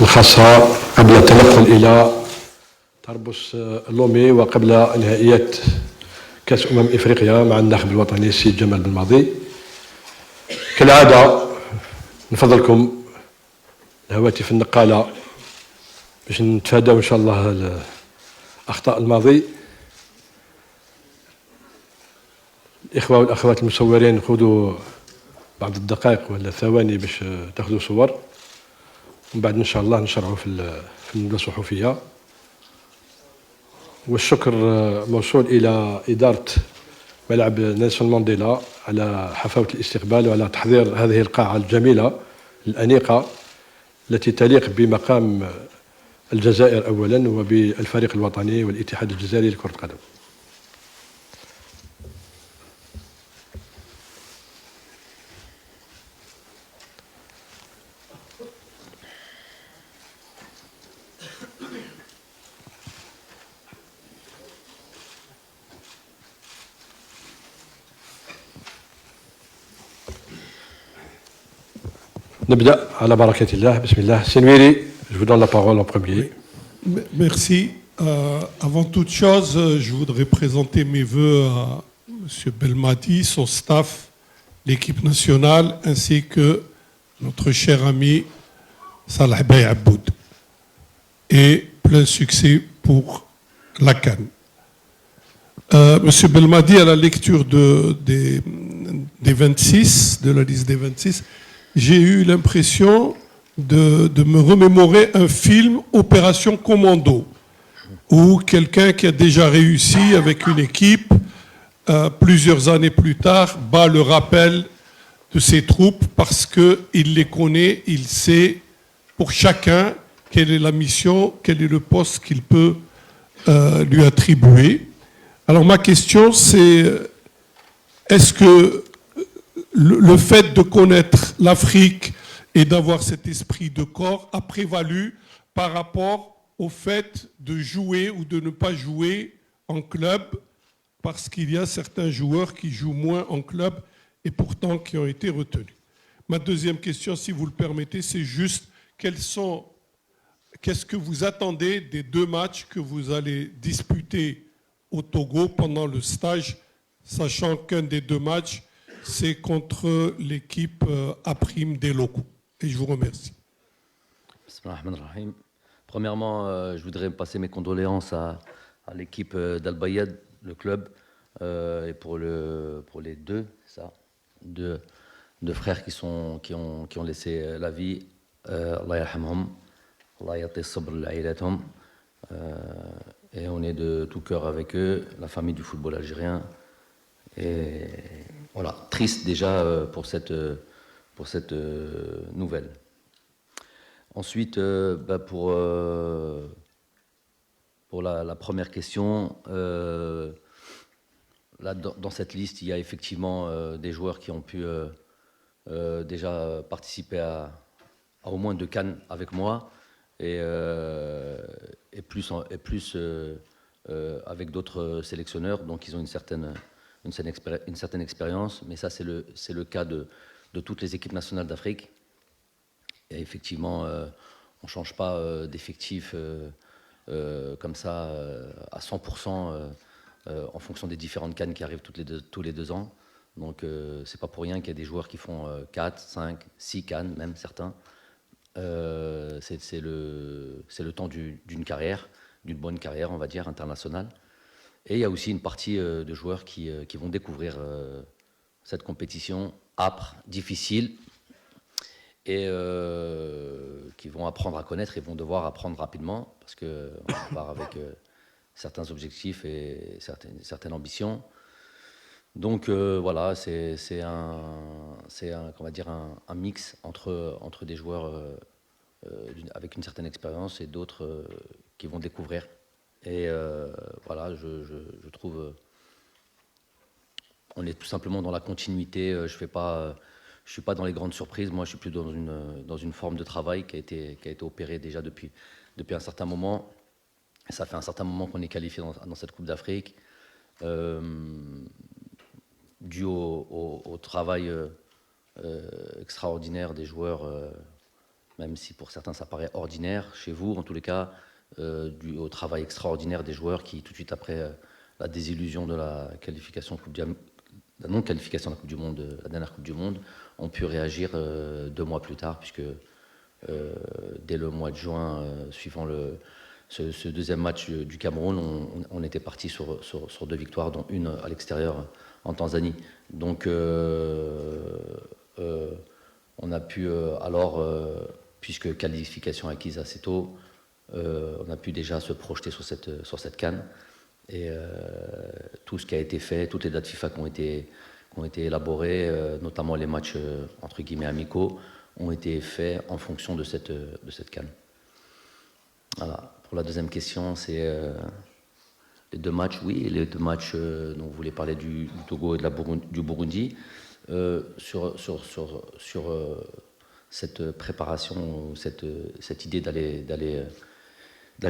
الخاصة قبل التنقل إلى طرابلس اللومي وقبل نهائيات كأس إفريقيا مع الناخب الوطني السيد جمال بن ماضي. كالعادة نفضلكم الهواتف النقالة باش نتفاداو إن شاء الله أخطاء الماضي. الإخوة والأخوات المصورين خذوا بعض الدقائق ولا ثواني باش تاخذوا صور، ومن بعد إن شاء الله نشرعوا في المدة الصحفية. والشكر موصول إلى إدارة ملعب نيلسون مانديلا على حفاوة الاستقبال وعلى تحضير هذه القاعة الجميلة الأنيقة التي تليق بمقام الجزائر أولا وبالفريق الوطني والاتحاد الجزائري لكرة القدم. نبدأ على بركة الله. بسم الله. Senwiri, je vous donne la parole en premier. Merci. Avant toute chose, je voudrais présenter mes vœux à M. Belmadi, son staff, l'équipe nationale, ainsi que notre cher ami Salah Bey Aboud. Et plein succès pour la CAN. M. Belmadi, à la lecture des 26, de la liste des 26, j'ai eu l'impression de me remémorer un film Opération Commando, où quelqu'un qui a déjà réussi avec une équipe, plusieurs années plus tard, bat le rappel de ses troupes parce qu'il les connaît, il sait pour chacun quelle est la mission, quel est le poste qu'il peut lui attribuer. Alors ma question c'est, est-ce que le fait de connaître l'Afrique et d'avoir cet esprit de corps a prévalu par rapport au fait de jouer ou de ne pas jouer en club, parce qu'il y a certains joueurs qui jouent moins en club et pourtant qui ont été retenus. Ma deuxième question, si vous le permettez, c'est juste qu'est-ce que vous attendez des 2 matchs que vous allez disputer au Togo pendant le stage, sachant qu'un des 2 matchs c'est contre l'équipe A' des locaux. Et je vous remercie. Premièrement, je voudrais passer mes condoléances à l'équipe d'Al-Bayad, le club, et pour les deux frères qui ont laissé la vie. Allah yarhamhum, Allah yati sabr l'ailathum. Et on est de tout cœur avec eux, la famille du football algérien. Et voilà, triste déjà pour cette nouvelle. Ensuite, pour la première question, là, dans cette liste, il y a effectivement des joueurs qui ont pu déjà participer à au moins 2 CAN avec moi et plus avec d'autres sélectionneurs, donc ils ont une certaine expérience, mais ça c'est le cas de toutes les équipes nationales d'Afrique. Et effectivement, on ne change pas d'effectif comme ça à 100% en fonction des différentes CAN qui arrivent tous les 2 ans. Donc c'est pas pour rien qu'il y a des joueurs qui font 4, 5, 6 CAN, même certains. C'est le temps d'une carrière, d'une bonne carrière, on va dire, internationale. Et il y a aussi une partie de joueurs qui vont découvrir cette compétition âpre, difficile, et qui vont apprendre à connaître et vont devoir apprendre rapidement, parce qu'on part avec certains objectifs et certaines ambitions. Donc voilà, c'est on va dire un mix entre des joueurs avec une certaine expérience et d'autres qui vont découvrir. Et voilà, je trouve on est tout simplement dans la continuité. Je suis pas dans les grandes surprises. Moi, je suis plus dans une forme de travail qui a été opérée déjà depuis un certain moment. Ça fait un certain moment qu'on est qualifié dans cette Coupe d'Afrique, dû au travail extraordinaire des joueurs même si pour certains ça paraît ordinaire. Chez vous, en tous les cas, dû au travail extraordinaire des joueurs qui, tout de suite après la désillusion de la qualification la non-qualification de la Coupe du Monde, la dernière Coupe du Monde, ont pu réagir 2 mois plus tard, puisque dès le mois de juin, suivant ce deuxième match du Cameroun, on était parti sur 2 victoires, dont une à l'extérieur en Tanzanie. Donc on a pu alors, puisque qualification acquise assez tôt, on a pu déjà se projeter sur cette CAN. Et tout ce qui a été fait, toutes les dates FIFA qui ont été élaborées, notamment les matchs entre guillemets amicaux, ont été faits en fonction de cette CAN. Voilà. Pour la deuxième question, c'est les 2 matchs, oui, les 2 matchs dont vous voulez parler du Togo et du Burundi. Sur cette préparation, cette idée d'aller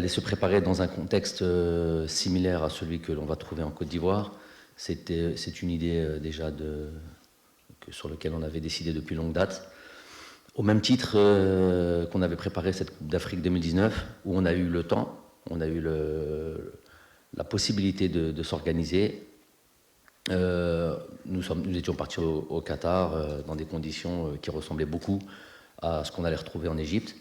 se préparer dans un contexte similaire à celui que l'on va trouver en Côte d'Ivoire, c'est une idée déjà sur laquelle on avait décidé depuis longue date. Au même titre qu'on avait préparé cette Coupe d'Afrique 2019, où on a eu le temps, on a eu la possibilité de s'organiser. Nous étions partis au Qatar dans des conditions qui ressemblaient beaucoup à ce qu'on allait retrouver en Égypte.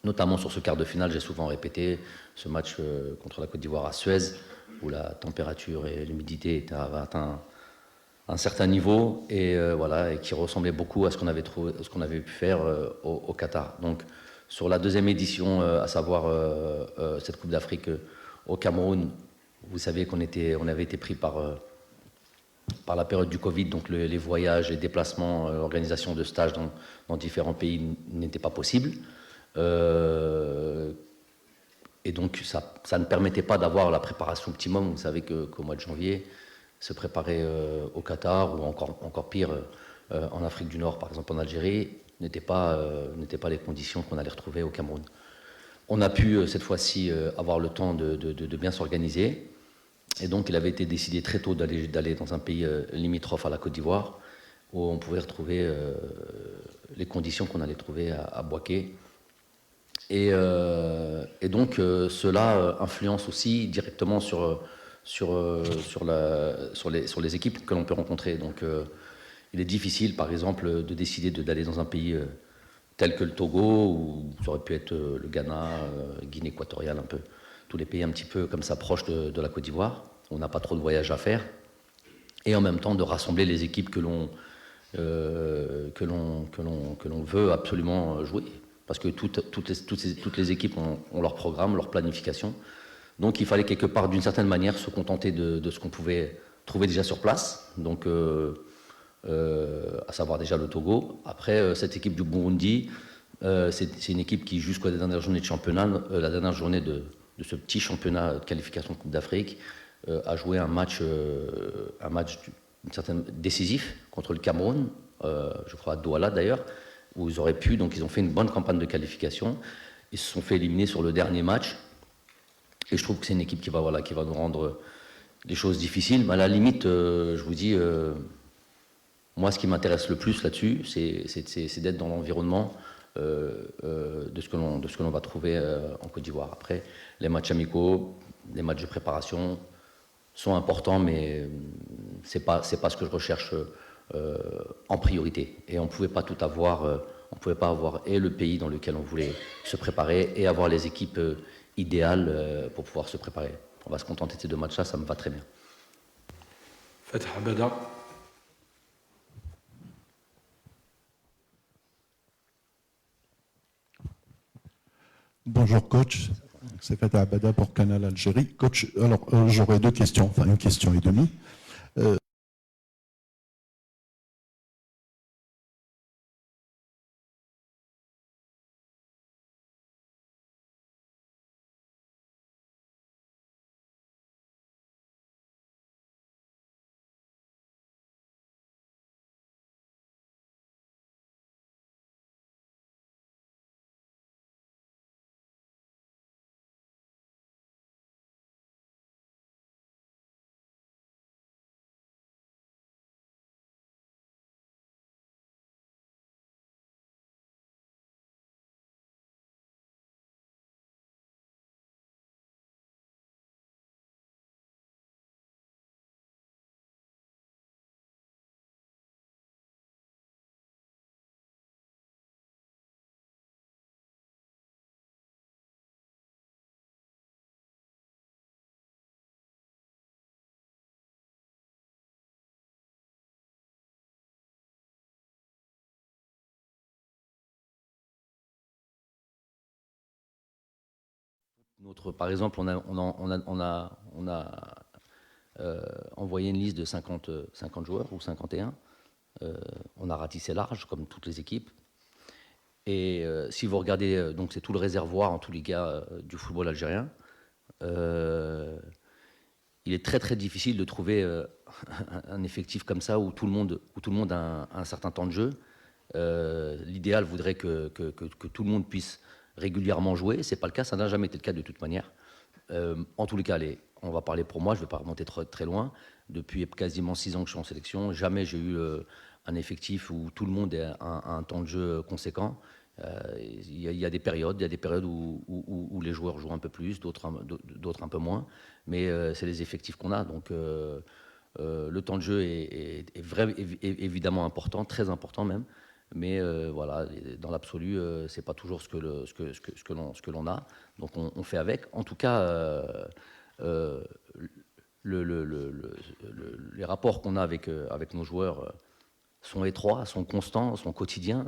Notamment sur ce quart de finale, j'ai souvent répété, ce match contre la Côte d'Ivoire à Suez, où la température et l'humidité avaient atteint un certain niveau, et voilà, et qui ressemblait beaucoup à ce qu'on avait pu faire au Qatar. Donc sur la deuxième édition, à savoir cette Coupe d'Afrique au Cameroun, vous savez qu'on avait été pris par la période du Covid, donc les voyages, les déplacements, l'organisation de stages dans différents pays n'étaient pas possibles. Et donc ça ne permettait pas d'avoir la préparation optimum. Vous savez qu'au mois de janvier, se préparer au Qatar ou encore pire en Afrique du Nord, par exemple en Algérie, n'étaient pas les conditions qu'on allait retrouver au Cameroun. On a pu cette fois-ci avoir le temps de bien s'organiser, et donc il avait été décidé très tôt d'aller dans un pays limitrophe à la Côte d'Ivoire, où on pouvait retrouver les conditions qu'on allait trouver à Bouaké. Et donc cela influence aussi directement sur les équipes que l'on peut rencontrer. Donc il est difficile, par exemple, de décider d'aller dans un pays tel que le Togo, ou ça aurait pu être le Ghana, Guinée équatoriale, un peu, tous les pays un petit peu comme ça proches de la Côte d'Ivoire. On n'a pas trop de voyages à faire. Et en même temps de rassembler les équipes que l'on veut absolument jouer. Parce que toutes les équipes ont leur programme, leur planification. Donc il fallait quelque part, d'une certaine manière, se contenter de ce qu'on pouvait trouver déjà sur place. Donc, à savoir déjà le Togo. Après, cette équipe du Burundi, c'est une équipe qui, jusqu'à la dernière journée de championnat, la dernière journée de ce petit championnat de qualification de Coupe d'Afrique, a joué un match décisif contre le Cameroun, je crois à Douala d'ailleurs, où ils auraient pu, donc ils ont fait une bonne campagne de qualification. Ils se sont fait éliminer sur le dernier match. Et je trouve que c'est une équipe qui va nous rendre les choses difficiles. Mais à la limite, je vous dis, moi, ce qui m'intéresse le plus là-dessus, c'est d'être dans l'environnement de ce que l'on va trouver en Côte d'Ivoire. Après, les matchs amicaux, les matchs de préparation sont importants, mais c'est pas ce que je recherche en priorité. Et on pouvait pas tout avoir. On pouvait pas avoir et le pays dans lequel on voulait se préparer et avoir les équipes idéales pour pouvoir se préparer. On va se contenter de ces 2 matchs-là, ça me va très bien. Fatah Abada. Bonjour coach, c'est Fatah Abada pour Canal Algérie. Coach, alors j'aurais 2 questions, enfin une question et demie. Par exemple, on a envoyé une liste de 50 joueurs ou 51. On a ratissé large, comme toutes les équipes. Et si vous regardez, donc c'est tout le réservoir, en tous les cas, du football algérien. Il est très très difficile de trouver un effectif comme ça où tout le monde a un certain temps de jeu. L'idéal voudrait que tout le monde puisse régulièrement jouer. C'est pas le cas, ça n'a jamais été le cas de toute manière. En tous les cas, on va parler pour moi, je ne vais pas remonter très loin. Depuis quasiment 6 ans que je suis en sélection, jamais j'ai eu un effectif où tout le monde a un temps de jeu conséquent. Il y a des périodes, où les joueurs jouent un peu plus, d'autres un peu moins, mais c'est les effectifs qu'on a. Donc le temps de jeu est évidemment important, très important même. Mais voilà, dans l'absolu, c'est pas toujours ce que l'on a. Donc on fait avec. En tout cas, les rapports qu'on a avec nos joueurs sont étroits, sont constants, sont quotidiens.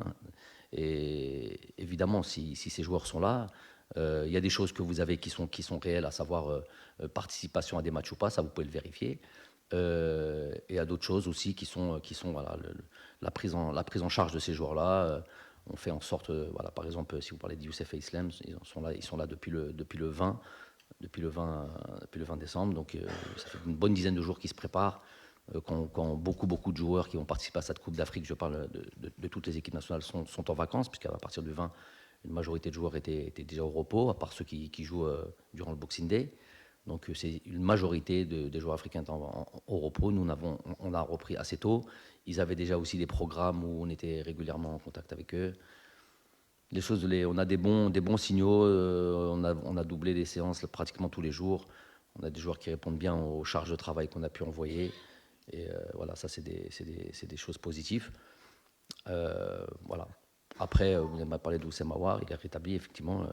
Et évidemment, si ces joueurs sont là, il y a des choses que vous avez qui sont réelles, à savoir participation à des matchs ou pas, ça vous pouvez le vérifier. Et il y a d'autres choses aussi qui sont voilà, la prise en charge de ces joueurs-là. On fait en sorte, voilà, par exemple, si vous parlez de Youssef et Islam, ils sont là depuis le 20 décembre, donc ça fait une bonne dizaine de jours qu'ils se préparent. Quand beaucoup de joueurs qui vont participer à cette Coupe d'Afrique, je parle de toutes les équipes nationales, sont en vacances, puisqu'à partir du 20, une majorité de joueurs étaient déjà au repos, à part ceux qui jouent durant le Boxing Day. Donc c'est une majorité des joueurs africains au repos. Nous on a repris assez tôt. Ils avaient déjà aussi des programmes où on était régulièrement en contact avec eux. On a des bons signaux. On a doublé les séances pratiquement tous les jours. On a des joueurs qui répondent bien aux charges de travail qu'on a pu envoyer. Et voilà, ça c'est des choses positives. Voilà. Après, vous m'avez parlé d'Oussem Aouar, il est rétabli, effectivement.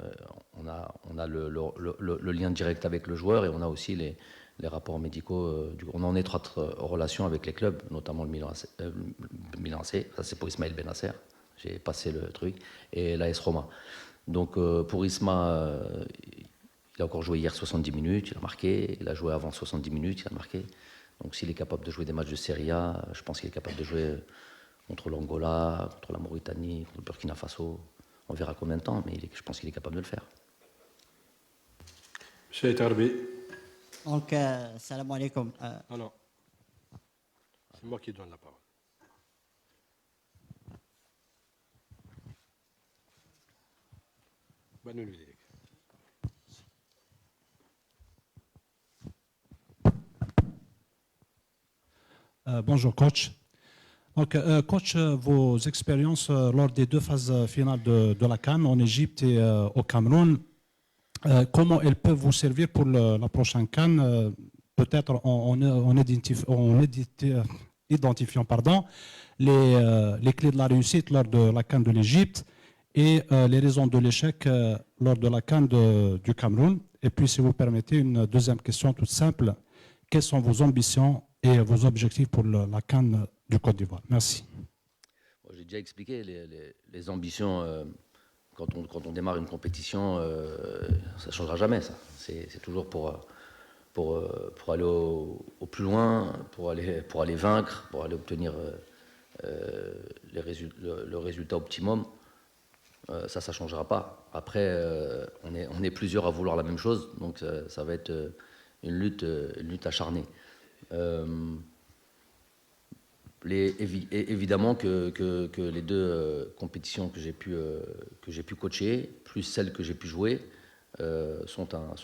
On a le lien direct avec le joueur et on a aussi les rapports médicaux. On est en étroite relation avec les clubs, notamment le Milan AC, ça c'est pour Ismaël Benasser, j'ai passé le truc, et l'AS Roma. Donc pour Isma, il a encore joué hier 70 minutes, il a marqué, il a joué avant 70 minutes, il a marqué. Donc s'il est capable de jouer des matchs de Serie A, je pense qu'il est capable de jouer contre l'Angola, contre la Mauritanie, contre le Burkina Faso. On verra combien de temps, mais je pense qu'il est capable de le faire. Monsieur Tarbi. Donc, salam alaikum. Non. C'est moi qui donne la parole. Bonne nuit. Bonjour coach. Donc coach, vos expériences lors des 2 phases finales de la CAN en Égypte et au Cameroun, comment elles peuvent vous servir pour la prochaine CAN, peut-être en identifiant les clés de la réussite lors de la CAN de l'Égypte et les raisons de l'échec lors de la CAN du Cameroun. Et puis si vous permettez une deuxième question toute simple, quelles sont vos ambitions et vos objectifs pour la CAN du Côte d'Ivoire? Merci. Bon, j'ai déjà expliqué les ambitions. Quand on démarre une compétition, ça ne changera jamais. Ça. C'est toujours pour aller au plus loin, pour aller vaincre, pour aller obtenir le résultat optimum. Ça ne changera pas. Après, on est plusieurs à vouloir la même chose, donc ça va être une lutte acharnée. Évidemment que les 2 compétitions que j'ai pu coacher, plus celles que j'ai pu jouer, sont un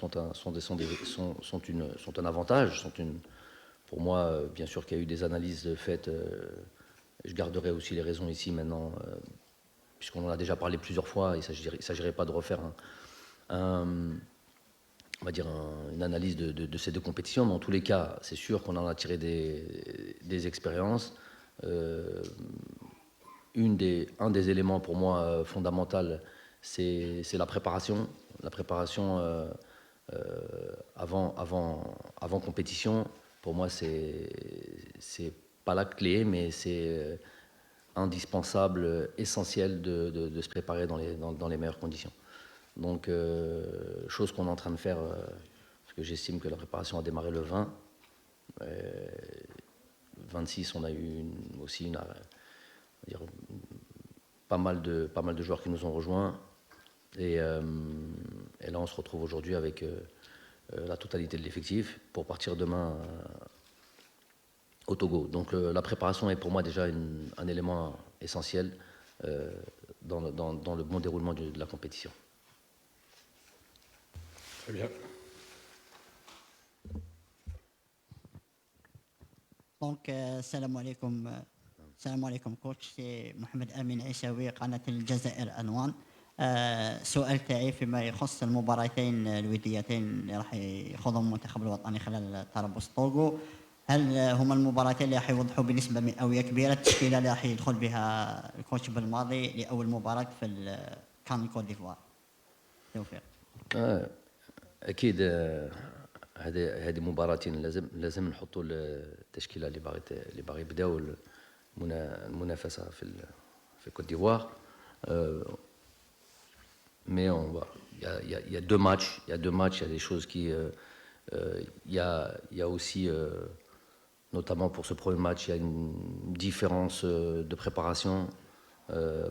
avantage. Pour moi, bien sûr qu'il y a eu des analyses faites. Je garderai aussi les raisons ici maintenant, puisqu'on en a déjà parlé plusieurs fois. Il ne s'agirait pas de refaire on va dire une analyse de ces 2 compétitions, mais en tous les cas, c'est sûr qu'on en a tiré des expériences. Un des éléments pour moi fondamental, c'est la préparation. La préparation avant compétition, pour moi, c'est pas la clé, mais c'est indispensable, essentiel de se préparer dans les meilleures conditions. Donc, chose qu'on est en train de faire, parce que j'estime que la préparation a démarré le 20. 26, on a eu aussi pas mal de joueurs qui nous ont rejoints. Et là, on se retrouve aujourd'hui avec la totalité de l'effectif pour partir demain au Togo. Donc la préparation est pour moi déjà un élément essentiel dans le bon déroulement de la compétition. Très bien. Donc, salam alaikum. Salam alaikum coach, c'est Mohamed Amin Aissaoui, قناة الجزائر أنوان. سؤال تاعي فيما يخص المباراتين الوديتين اللي راح يخوضهم المنتخب الوطني خلال طرابلس طوغو. هل هما المباراتين اللي راح يوضحوا بنسبة مئوية كبيرة التشكيلة اللي راح يدخل بها الكوتش بالماضي لأول مباراة في كان كوت ديفوار؟ توفيق. أكيد هذه مباراتين لازم نحطوا التشكيله اللي باغي يبداو المنافسه في كوت ديفوار. Mais il y a deux matchs, il y a des choses qui il y a aussi notamment pour ce premier match, il y a une différence de préparation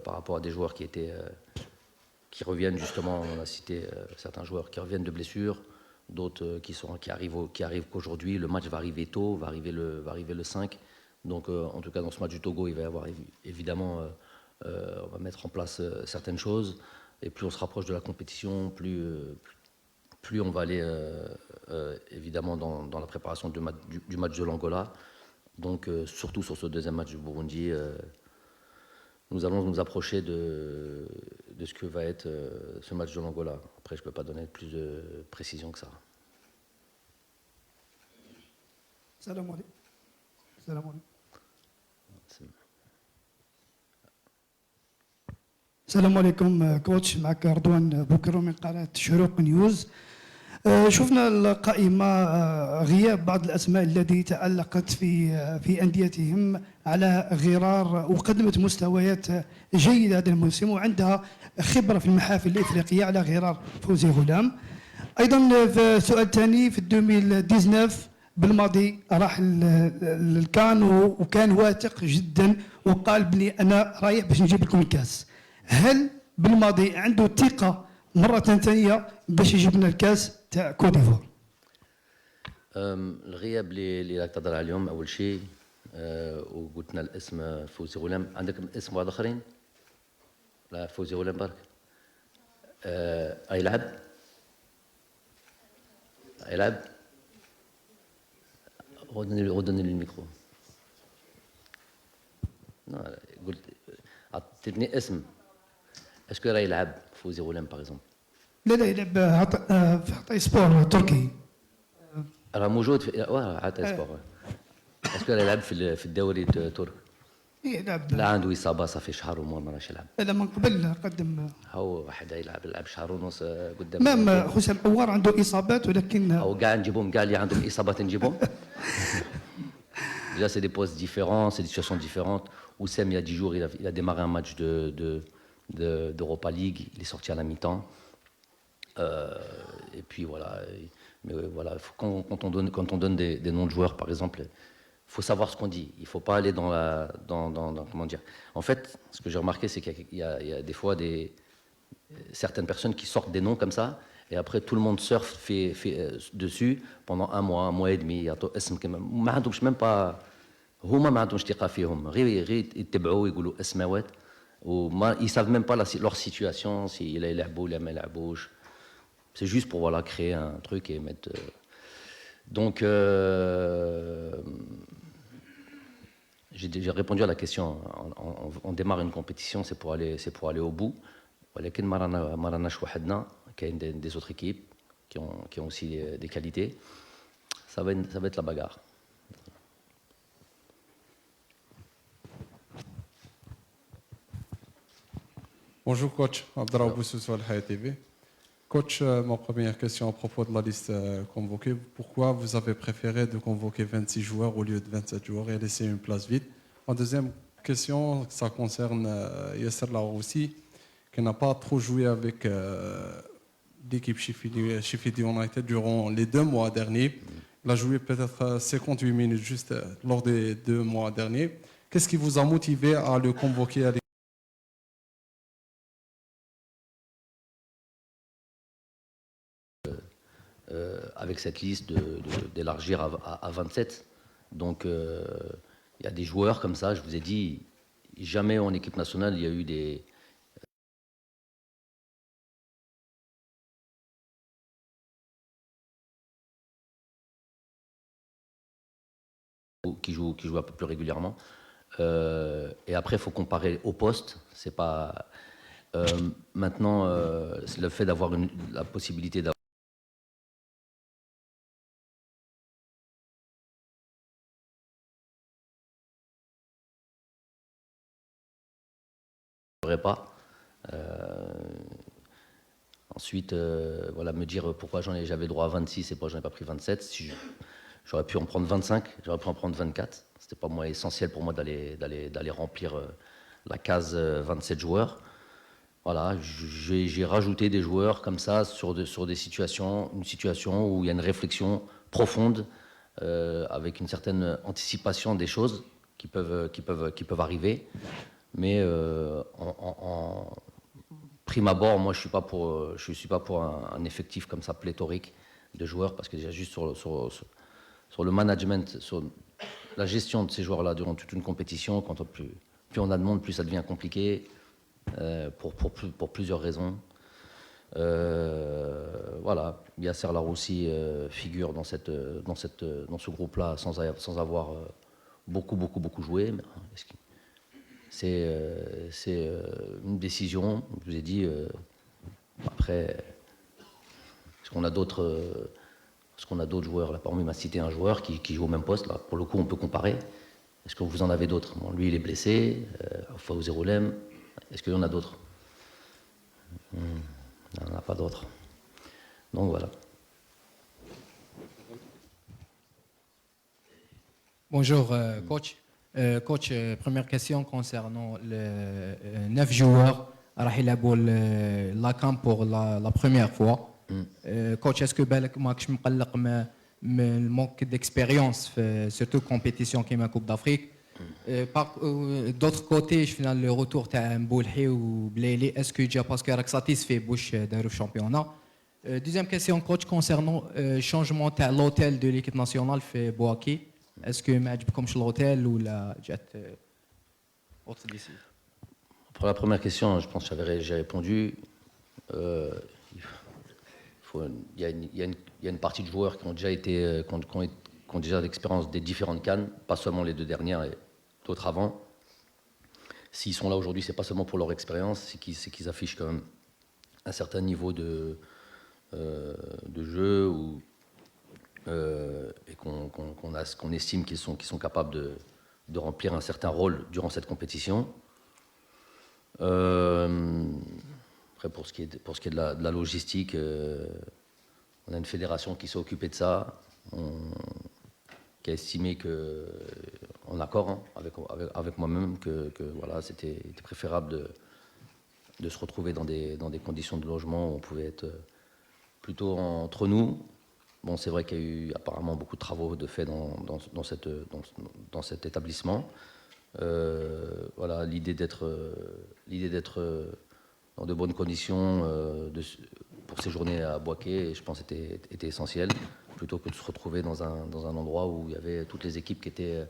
par rapport à des joueurs qui reviennent justement, on a cité certains joueurs qui reviennent de blessures, d'autres qui arrivent qu'aujourd'hui. Le match va arriver tôt, va arriver le 5. Donc en tout cas dans ce match du Togo, il va y avoir évidemment on va mettre en place certaines choses, et plus on se rapproche de la compétition, plus on va aller évidemment dans la préparation du match de l'Angola. Donc surtout sur ce deuxième match du Burundi, nous allons nous approcher de ce que va être ce match de l'Angola. Après, je ne peux pas donner plus de précision que ça. Salam alaikum. Salam alaikum. السلام عليكم كوتش، معك رضوان بوكرو من قناة شروق نيوز. شفنا القائمة غياب بعض الأسماء التي تعلقت في أنديتهم على غرار وقدمت مستويات جيدة هذا الموسم وعندها خبرة في المحافل الإفريقية على غرار فوزي غلام. أيضا في سؤال ثاني، في 2019 بالماضي راح الكان وكان واثق جدا وقال بلي أنا رايح باش نجيب لكم الكاس. هل بالماضي عنده ثقة مرة ثانية باش يجيب لنا الكاس تاع كوت ديفوار؟ الغياب اللي راك تهضر عليهم أول شيء وقلتنا الاسم فوزي غلام. عندك اسم واحد آخرين؟ لا، فوزي غلام برك. يلعب غدني الميكرو. قلت عطيتني اسم. اسكو راه يلعب فوزي غلام باغ اكزومبل؟ لا يلعب في عطاي سبور تركي. راه موجود في عطاي سبور. اسكو راه يلعب في الدوري التركي؟ يلعب. لا، عنده اصابه صافي شهر وما راهش يلعب. لا، من قبل قدم. هو واحد يلعب شهر ونص قدام. مام حسام عوار عنده اصابات ولكن او كاع نجيبهم كاع اللي عندهم اصابات نجيبهم. Déjà, c'est des postes différents, c'est des situations différentes. Oussem, il y a 10 jours, il a démarré un match d'Europa League. Il est sorti à la mi-temps. Et puis voilà. Mais voilà, quand on donne des noms de joueurs, par exemple, il faut savoir ce qu'on dit. Il ne faut pas aller dans comment dire. En fait, ce que j'ai remarqué, c'est qu'il y a des fois certaines personnes qui sortent des noms comme ça. Et après, tout le monde surfe fait dessus pendant un mois et demi. ما عندهمش même pas هما ما عندهمش ثقة فيهم. غير يتبعوا ويقولوا اسماوات وما ils savent même pas leur situation si il يلعبوا ولا ما يلعبوش. C'est juste pour voilà créer un truc et mettre. Donc j'ai répondu à la question. On démarre une compétition, c'est pour aller au bout. ولكن ما راناش وحدنا. كاين des autres équipes qui ont aussi des qualités. Ça va être la bagarre. Bonjour coach, Abdallah Boussous Al TV. Coach, ma première question à propos de la liste convoquée. Pourquoi vous avez préféré de convoquer 26 joueurs au lieu de 27 joueurs et laisser une place vide? En deuxième question, ça concerne Yasser Laroussi, qui n'a pas trop joué avec l'équipe Sheffield United durant les 2 mois derniers. Il a joué peut-être 58 minutes juste lors des 2 mois derniers. Qu'est-ce qui vous a motivé à le convoquer à l'équipe? Avec cette liste d'élargir à 27. Donc il y a des joueurs comme ça, je vous ai dit, jamais en équipe nationale il y a eu des... qui jouent un peu plus régulièrement. Et après, il faut comparer au poste. C'est pas... maintenant, c'est le fait d'avoir la possibilité d'avoir pas. Ensuite, voilà, me dire pourquoi j'avais droit à 26 et pourquoi j'en ai pas pris 27. Si j'aurais pu en prendre 25, j'aurais pu en prendre 24. C'était pas moi essentiel pour moi d'aller remplir la case 27 joueurs. Voilà, j'ai rajouté des joueurs comme ça sur des situations, une situation où il y a une réflexion profonde avec une certaine anticipation des choses qui peuvent arriver. Mais en prime abord, moi, je suis pas pour un effectif comme ça pléthorique de joueurs, parce que déjà juste sur le management, sur la gestion de ces joueurs-là durant toute une compétition, plus on a de monde, plus ça devient compliqué pour plusieurs raisons. Voilà, Yasser Laroussi figure dans ce groupe-là sans avoir beaucoup joué. Mais c'est une décision, je vous ai dit. Après, est-ce qu'on a d'autres joueurs là? Parmi, il m'a cité un joueur qui joue au même poste. Là. Pour le coup, on peut comparer. Est-ce que vous en avez d'autres? Bon, lui, il est blessé. Fawzi Roulem. Est-ce qu'il y en a d'autres? Il n'y en a pas d'autres. Donc voilà. Bonjour, coach. Coach, première question concernant les 9 joueurs راح يلعبوا la CAN pour la première fois. Coach, est-ce que بالك ماكش مقلق من المانك d'expérience surtout compétition كيما Coupe d'Afrique? D'autre côté, je finis le retour تاع مبولحي وبليلي. Est-ce que déjà parce que راك satisfait بوش داروا في championnat? Deuxième question, coach, concernant changement تاع l'hôtel de l'équipe nationale في بواكي. Est-ce que ما عجبكمش l'hôtel ou la جات autre décision? Pour la première question, je pense que j'ai répondu. Il y a une partie de joueurs qui ont déjà qui ont déjà l'expérience des différentes CAN, pas seulement les 2 dernières et d'autres avant. S'ils sont là aujourd'hui, c'est pas seulement pour leur expérience, c'est qu'ils affichent quand même un certain niveau de jeu et qu'on estime qu'ils sont capables de remplir un certain rôle durant cette compétition. Après, pour ce qui est de la logistique, on a une fédération qui s'est occupée de ça, qui a estimé en accord avec moi-même que voilà, c'était préférable de se retrouver dans des conditions de logement où on pouvait être plutôt entre nous. Bon, c'est vrai qu'il y a eu apparemment beaucoup de travaux de fait dans cet établissement. Voilà, l'idée d'être dans de bonnes conditions pour séjourner à Bouaké, je pense, était essentiel, plutôt que de se retrouver dans un endroit où il y avait toutes les équipes qui étaient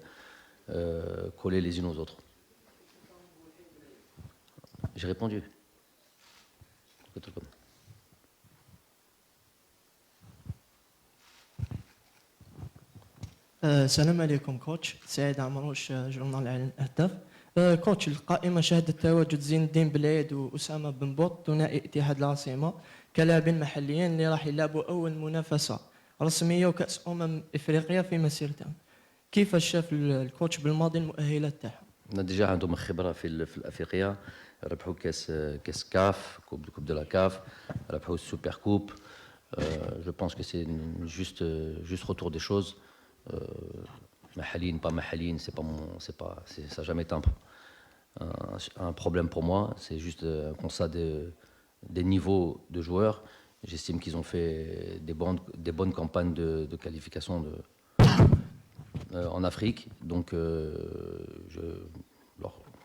collées les unes aux autres. J'ai répondu. السلام عليكم كوتش. سعيد عمروش، جورنال على الاهداف. كوتش، القائمه شهدت تواجد زين الدين بلعيد واسامه بن بوط ثنائي اتحاد العاصمه كلاعبين محليين اللي راح يلعبوا اول منافسه رسميه وكاس افريقيا في مسيرتهم. كيف شاف الكوتش بالماضي المؤهلات تاعهم؟ ديجا عندهم خبره في الافريقيا، ربحوا كاس كاف، كوب دو لا كاف، ربحوا السوبر كوب. Je pense que c'est juste retour des choses. Mahaline, pas Mahaline, ça n'a jamais été un problème pour moi. C'est juste un constat des niveaux de joueurs. J'estime qu'ils ont fait des bonnes campagnes de qualification en Afrique. Donc,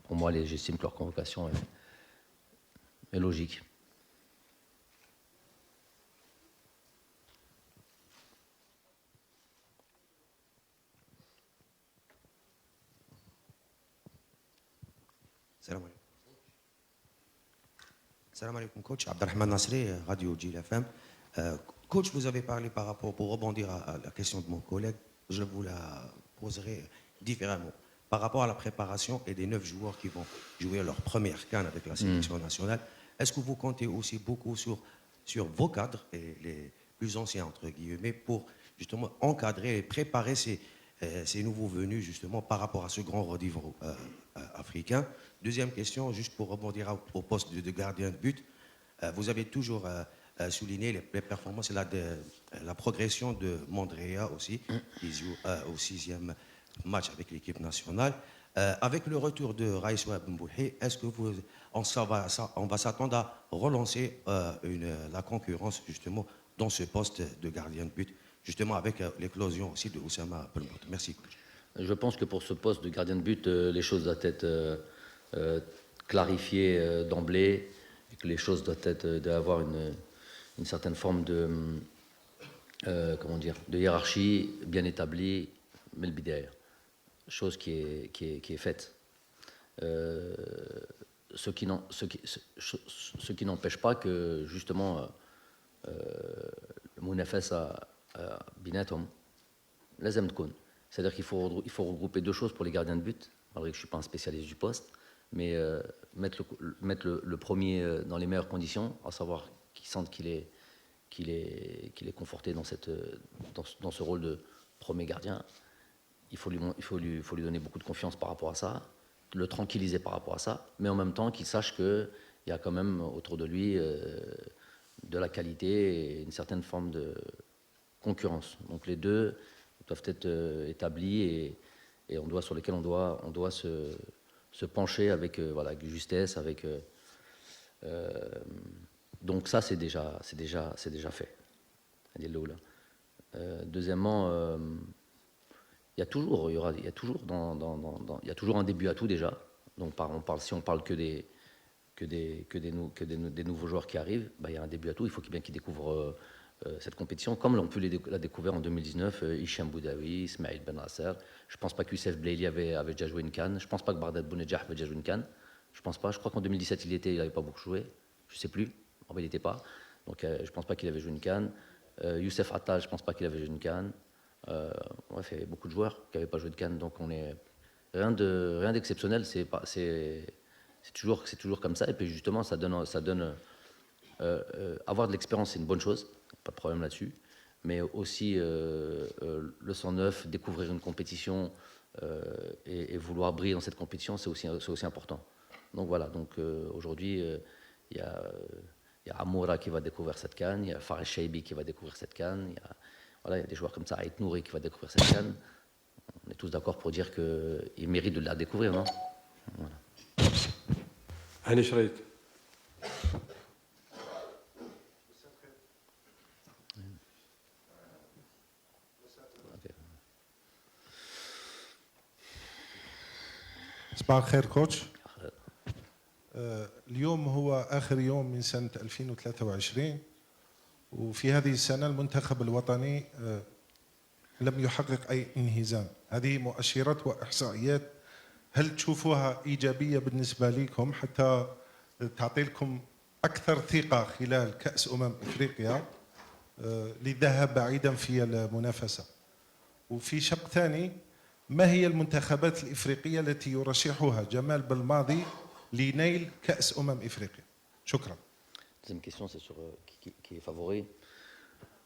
pour moi, j'estime que leur convocation est logique. Salam alaikum, coach. Abdelrahman Nasri, Radio Gil FM. Coach, vous avez parlé par rapport, pour rebondir à la question de mon collègue, je vous la poserai différemment. Par rapport à la préparation et des 9 joueurs qui vont jouer leur première CAN avec la sélection nationale, est-ce que vous comptez aussi beaucoup sur vos cadres et les plus anciens, entre guillemets, pour justement encadrer et préparer ces nouveaux venus, justement, par rapport à ce grand rendez-vous africain? Deuxième question, juste pour rebondir au poste de gardien de but, vous avez toujours souligné les performances et la progression de Mandrea aussi, qui joue au 6e match avec l'équipe nationale. Avec le retour de Raïswa Bembouhi, est-ce que on va s'attendre à relancer la concurrence justement dans ce poste de gardien de but, justement avec l'éclosion aussi de Oussama Belmout? Merci. Je pense que pour ce poste de gardien de but, les choses doivent être clarifiées d'emblée, et que les choses doivent avoir une certaine forme de hiérarchie bien établie, mais le bidère, chose qui est faite. Ce qui n'empêche pas que justement Mounafes à Binatom, lazem tkoun. C'est-à-dire qu'il faut regrouper deux choses pour les gardiens de but, malgré que je ne suis pas un spécialiste du poste, mais mettre le premier dans les meilleures conditions, à savoir qu'il sente qu'il est conforté dans ce rôle de premier gardien. Il faut lui donner beaucoup de confiance par rapport à ça, le tranquilliser par rapport à ça, mais en même temps qu'il sache qu'il y a quand même autour de lui de la qualité et une certaine forme de concurrence. Donc les deux doivent être établis et sur lesquels on doit se pencher avec justesse, donc ça c'est déjà fait. Deuxièmement, il y a toujours un début à tout déjà. Donc si on parle que des nouveaux joueurs qui arrivent, il y a un début à tout. Il faut qu'ils découvrent cette compétition, comme l'ont pu la découvrir en 2019, Hicham Boudaoui, Ismaïl Ben Nasser. Je ne pense pas qu'Youssef Blaili avait déjà joué une CAN. Je ne pense pas que Bardad Bounedjah avait déjà joué une CAN. Je pense pas. Je crois qu'en 2017 il n'avait pas beaucoup joué. Je ne sais plus. En fait, il n'était pas. Donc je ne pense pas qu'il avait joué une CAN. Youssef Attal, je ne pense pas qu'il avait joué une CAN. Bref, il y avait beaucoup de joueurs qui n'avaient pas joué de CAN. Donc on est rien d'exceptionnel. C'est toujours comme ça. Et puis justement, ça donne avoir de l'expérience, c'est une bonne chose. Pas de problème là-dessus, mais aussi le 109, découvrir une compétition et vouloir briller dans cette compétition, c'est aussi important. Donc voilà, aujourd'hui, il y a Amoura qui va découvrir cette CAN, il y a Fares Chaibi qui va découvrir cette CAN, il y a des joueurs comme ça, Aït Nouri qui va découvrir cette CAN. On est tous d'accord pour dire qu'ils méritent de la découvrir, non? Voilà. Hani Chrait. صباح الخير كوتش. اليوم هو آخر يوم من سنة 2023 وفي هذه السنة المنتخب الوطني لم يحقق أي انهزام. هذه مؤشرات وإحصائيات هل تشوفوها إيجابية بالنسبة لكم حتى تعطي لكم أكثر ثقة خلال كأس إفريقيا للذهاب بعيدا في المنافسة؟ وفي شق ثاني، ما هي المنتخبات الإفريقية التي يرشحها جمال بالماضي لنيل كأس إفريقيا؟ شكرا. Deuxième question, c'est sur qui est favori.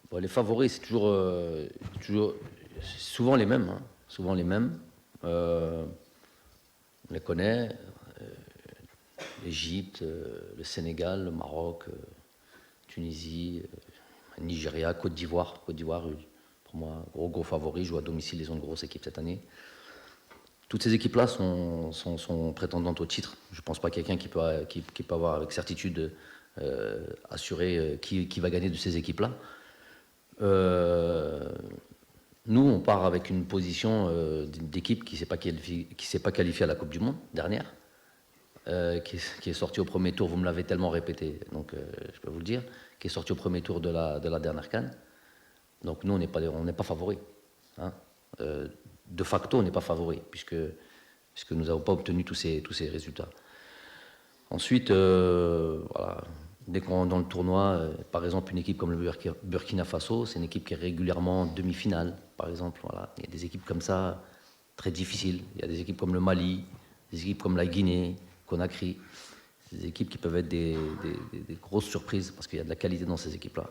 Bon, les favoris, c'est toujours souvent les mêmes. Souvent les mêmes. On les connaît. L'Égypte, le Sénégal, le Maroc, Tunisie, Nigeria, Côte d'Ivoire. Côte d'Ivoire, pour moi, gros favori, joue à domicile, ils ont une grosse équipe cette année. Toutes ces équipes-là sont prétendantes au titre. Je ne pense pas quelqu'un qui peut avoir avec certitude assurer qui va gagner de ces équipes-là. Nous, on part avec une position d'équipe qui ne s'est pas qualifiée à la Coupe du Monde dernière, qui est sortie au premier tour, vous me l'avez tellement répété, donc je peux vous le dire, qui est sortie au premier tour de la dernière CAN. Donc nous, on n'est pas favoris. Hein. De facto, on n'est pas favoris, puisque nous n'avons pas obtenu tous ces résultats. Ensuite, voilà, dès qu'on rentre dans le tournoi, par exemple, une équipe comme le Burkina Faso, c'est une équipe qui est régulièrement en demi-finale, par exemple. Voilà. Il y a des équipes comme ça, très difficiles. Il y a des équipes comme le Mali, des équipes comme la Guinée, Conakry. C'est des équipes qui peuvent être des grosses surprises, parce qu'il y a de la qualité dans ces équipes-là.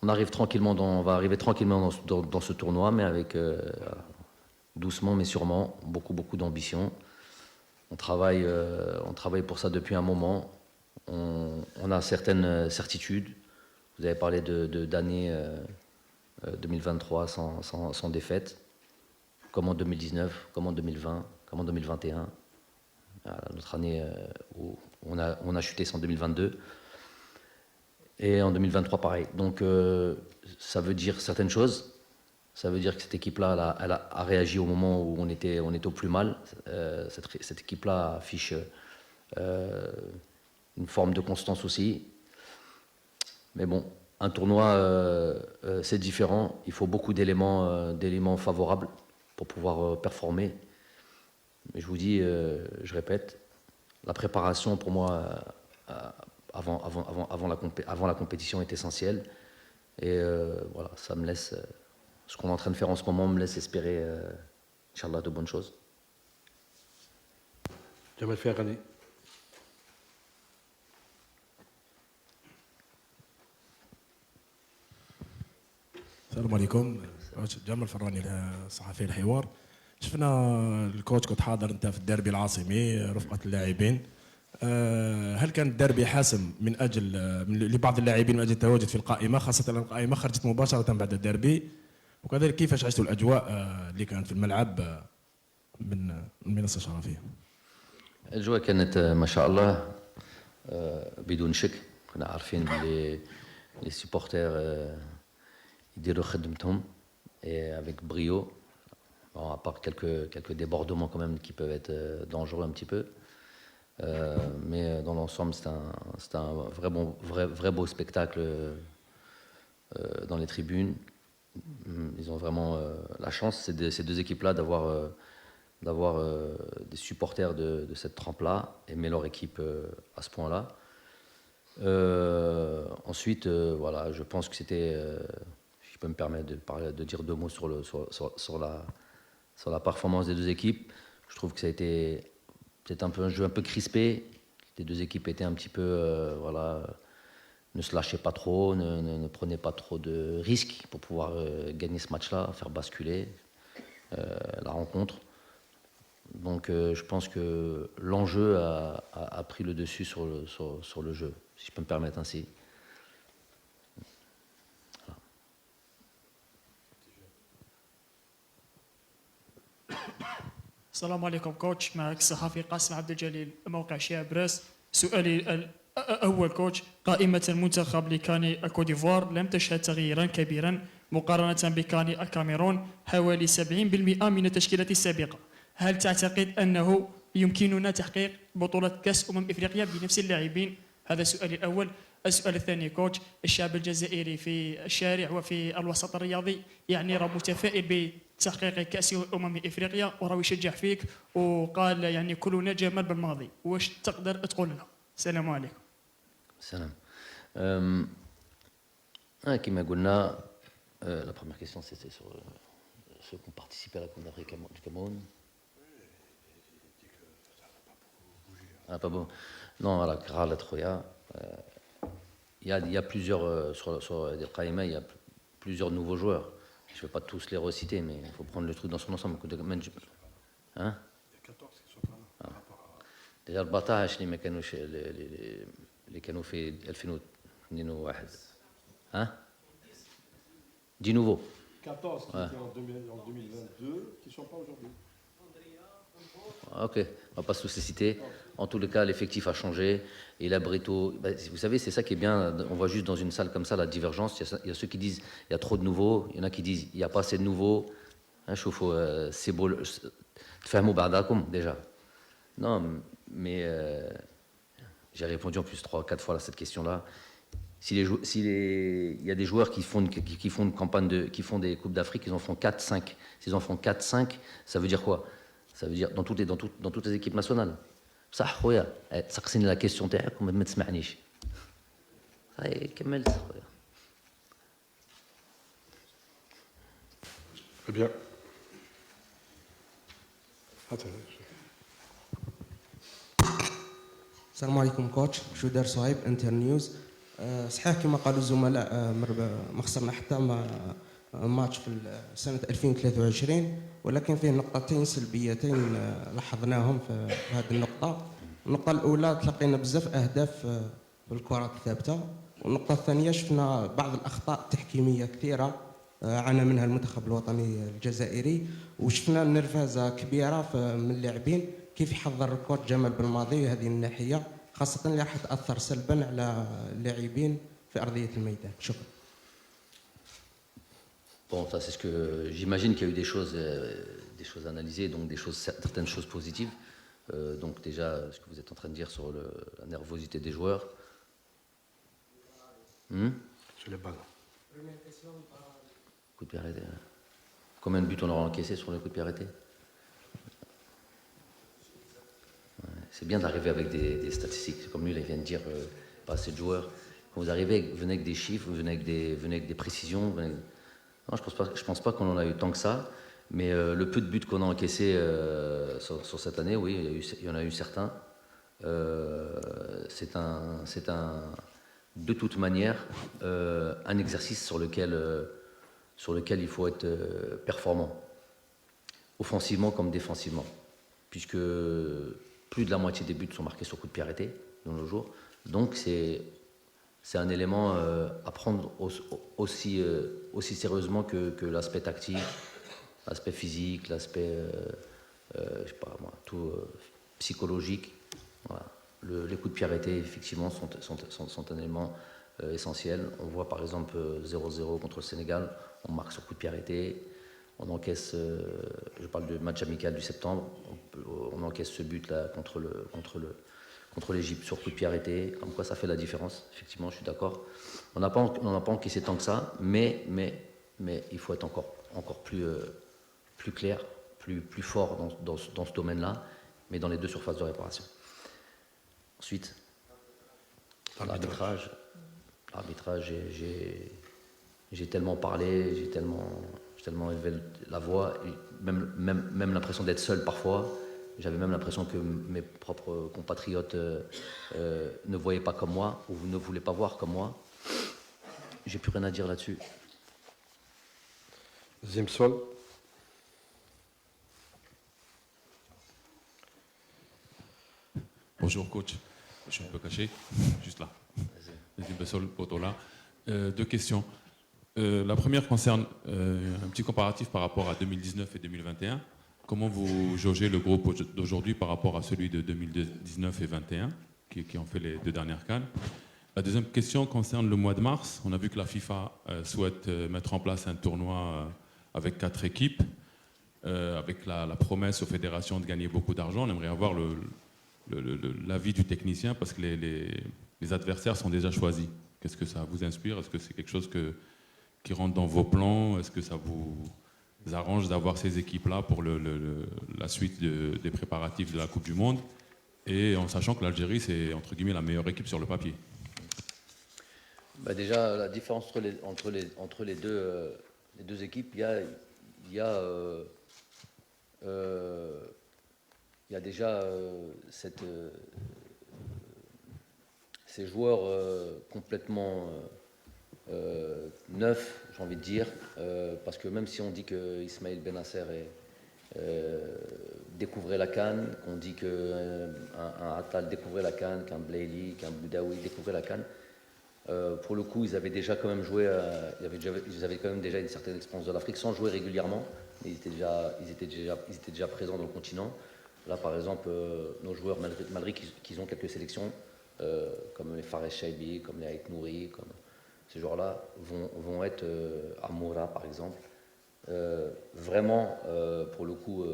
On va arriver tranquillement dans ce tournoi, mais avec doucement mais sûrement, beaucoup d'ambition. On travaille pour ça depuis un moment. On a certaines certitudes. Vous avez parlé d'années 2023 sans défaite, comme en 2019, comme en 2020, comme en 2021. Voilà, notre année où on a chuté, c'est en 2022. Et en 2023, pareil. Donc, ça veut dire certaines choses. Ça veut dire que cette équipe-là, elle a réagi au moment où on était au plus mal. Cette équipe-là affiche une forme de constance aussi. Mais bon, un tournoi, c'est différent. Il faut beaucoup d'éléments favorables pour pouvoir performer. Mais je vous dis, je répète, la préparation pour moi avant la compétition est essentielle. Et voilà, ça me laisse, ce qu'on est en train de faire en ce moment me laisse espérer, Inch'Allah, de bonnes choses. Jamal Ferrani. السلام عليكم. جمال فراني صحفي الحوار. شفنا الكوتش كنت حاضر انت في الديربي العاصمي رفقه اللاعبين. هل كان الديربي حاسم من اجل لبعض اللاعبين من اجل التواجد في القائمه، خاصه ان القائمه خرجت مباشره بعد الديربي، وكذلك كيفاش عشتوا الاجواء اللي كانت في الملعب من المنصه الشرفيه؟ الأجواء كانت ما شاء الله بدون شك. كنا عارفين بلي لي سيبورتير يديروا خدمتهم et avec brio. Bon, à part quelques débordements quand même qui peuvent être dangereux un petit peu. Mais dans l'ensemble, c'est un vrai beau spectacle dans les tribunes. Ils ont vraiment la chance, ces deux équipes-là, d'avoir des supporters de cette trempe-là, aimer leur équipe à ce point-là. Ensuite, voilà, je pense que c'était, si je peux me permettre de dire deux mots sur la performance des deux équipes. Je trouve que ça a été peut-être un jeu un peu crispé. Les deux équipes étaient un petit peu, voilà, ne se lâchaient pas trop, ne prenaient pas trop de risques pour pouvoir gagner ce match-là, faire basculer la rencontre. Donc je pense que l'enjeu a pris le dessus sur le jeu, si je peux me permettre ainsi. السلام عليكم كوتش، معك الصحفي قاسم عبد الجليل موقع شيا بريس. سؤالي الأول كوتش، قائمة المنتخب لكاني الكوديفوار لم تشهد تغييرا كبيرا مقارنة بكاني الكاميرون، حوالي 70% من التشكيلة السابقة. هل تعتقد أنه يمكننا تحقيق بطولة كأس إفريقيا بنفس اللاعبين؟ هذا سؤالي الأول. السؤال الثاني كوتش، الشعب الجزائري في الشارع وفي الوسط الرياضي يعني راه متفائل بتحقيق كأس إفريقيا وراه يشجع فيك وقال يعني كلنا جمال بالماضي، واش تقدر تقول لنا؟ السلام عليكم. السلام. كما قلنا, la première question c'était sur ceux qui ont participé à la Coupe d'Afrique du Cameroun. Ah, pas bon. Non, à la Kral Troya, il y a plusieurs, sur les Qaïma, il y a plusieurs nouveaux joueurs. Je ne vais pas tous les reciter, mais il faut prendre le truc dans son ensemble. Hein? Déjà, le bataille, les canaux fait 2021. Hein? 10 nouveaux. 14 qui étaient en 2022, qui ne sont pas aujourd'hui. Ok, on va pas se les citer. En tous les cas, l'effectif a changé. Et la Brito, vous savez, c'est ça qui est bien. On voit juste dans une salle comme ça la divergence. Il y a ceux qui disent il y a trop de nouveaux. Il y en a qui disent il n'y a pas assez de nouveaux. Hein, c'est beau. Tfahmou ba'dakoum, déjà. Non, mais j'ai répondu en plus 3-4 fois à cette question-là. Il y a des joueurs qui font une campagne qui font des Coupes d'Afrique, ils en font 4-5. S'ils en font 4-5, ça veut dire quoi? Ça veut dire dans toutes les équipes nationales. صح خويا سقسيني la question تاعك وما تسمعنيش هاي كملت خويا. Très bien. السلام عليكم كوتش شودر صهيب انتر نيوز. صحيح كما قالوا الزملاء ما خسرنا حتى ماتش في سنة 2023 ولكن فيه نقطتين سلبيتين لاحظناهم في هذه النقطة. النقطة الأولى تلقينا بزاف أهداف في الكرات الثابتة والنقطة الثانية شفنا بعض الأخطاء التحكيمية كثيرة عانى منها المنتخب الوطني الجزائري وشفنا نرفزة كبيرة من اللاعبين كيف يحضر الكوتش جمال بالماضي هذه الناحية خاصة اللي راح تأثر سلبا على اللاعبين في أرضية الميدان. شكرا. Bon, ça c'est ce que j'imagine qu'il y a eu des choses analysées, donc certaines choses positives. Donc déjà, ce que vous êtes en train de dire sur la nervosité des joueurs. Sur les balles. Coup de pied arrêté. Combien de buts on aura encaissé sur le coup de pied arrêté? C'est bien d'arriver avec des statistiques. Comme lui, il vient de dire, pas assez de joueurs. Quand vous arrivez, venez avec des chiffres, venez avec des précisions. Non, je pense pas qu'on en a eu tant que ça. Mais le peu de buts qu'on a encaissés sur cette année, oui, il y en a eu certains. C'est de toute manière un exercice sur lequel il faut être performant, offensivement comme défensivement, puisque plus de la moitié des buts sont marqués sur coup de pied arrêté de nos jours. Donc c'est un élément à prendre aussi sérieusement que l'aspect tactique, l'aspect physique, l'aspect je sais pas moi, tout psychologique. Voilà. Les coups de pied arrêtés effectivement sont un élément essentiel. On voit par exemple 0-0 contre le Sénégal, on marque sur coup de pied arrêté, on encaisse, je parle du match amical du septembre, on encaisse ce but là contre l'Égypte sur coup de pied arrêté, comme quoi ça fait la différence. Effectivement, je suis d'accord. On n'a pas encaissé tant que ça, mais il faut être encore plus clair, plus fort dans ce domaine-là, mais dans les deux surfaces de réparation. Ensuite, l'arbitrage, j'ai tellement parlé, j'ai tellement élevé la voix, même l'impression d'être seul parfois. J'avais même l'impression que mes propres compatriotes ne voyaient pas comme moi ou ne voulaient pas voir comme moi. J'ai plus rien à dire là-dessus. Zimsol. Bonjour coach, je suis un peu caché, juste là. Zimsol Potola. Deux questions. La première concerne un petit comparatif par rapport à 2019 et 2021. Comment vous jaugez le groupe d'aujourd'hui par rapport à celui de 2019 et 2021 qui ont fait les deux dernières CAN? La deuxième question concerne le mois de mars. On a vu que la FIFA souhaite mettre en place un tournoi avec 4 équipes, avec la promesse aux fédérations de gagner beaucoup d'argent. On aimerait avoir l'avis du technicien parce que les adversaires sont déjà choisis. Qu'est-ce que ça vous inspire? Est-ce que c'est quelque chose qui rentre dans vos plans? Est-ce que ça vous arrange d'avoir ces équipes-là pour la suite des préparatifs de la Coupe du Monde, et en sachant que l'Algérie, c'est entre guillemets la meilleure équipe sur le papier? Déjà, la différence entre les deux équipes, il y a déjà ces joueurs complètement neufs, j'ai envie de dire, parce que même si on dit que Ismaël Benasser découvrait la CAN, qu'on dit qu'un Attal découvrait la CAN, qu'un Blaili, qu'un Boudaoui découvrait la CAN, pour le coup, ils avaient déjà quand même joué, ils avaient quand même déjà une certaine expérience de l'Afrique sans jouer régulièrement, mais ils étaient déjà présents dans le continent. Là, par exemple, nos joueurs, malgré qu'ils ont quelques sélections, comme les Fares Shaibi, comme les Aït Nouri, comme ces joueurs-là, vont être à Moura, par exemple. Vraiment, pour le coup,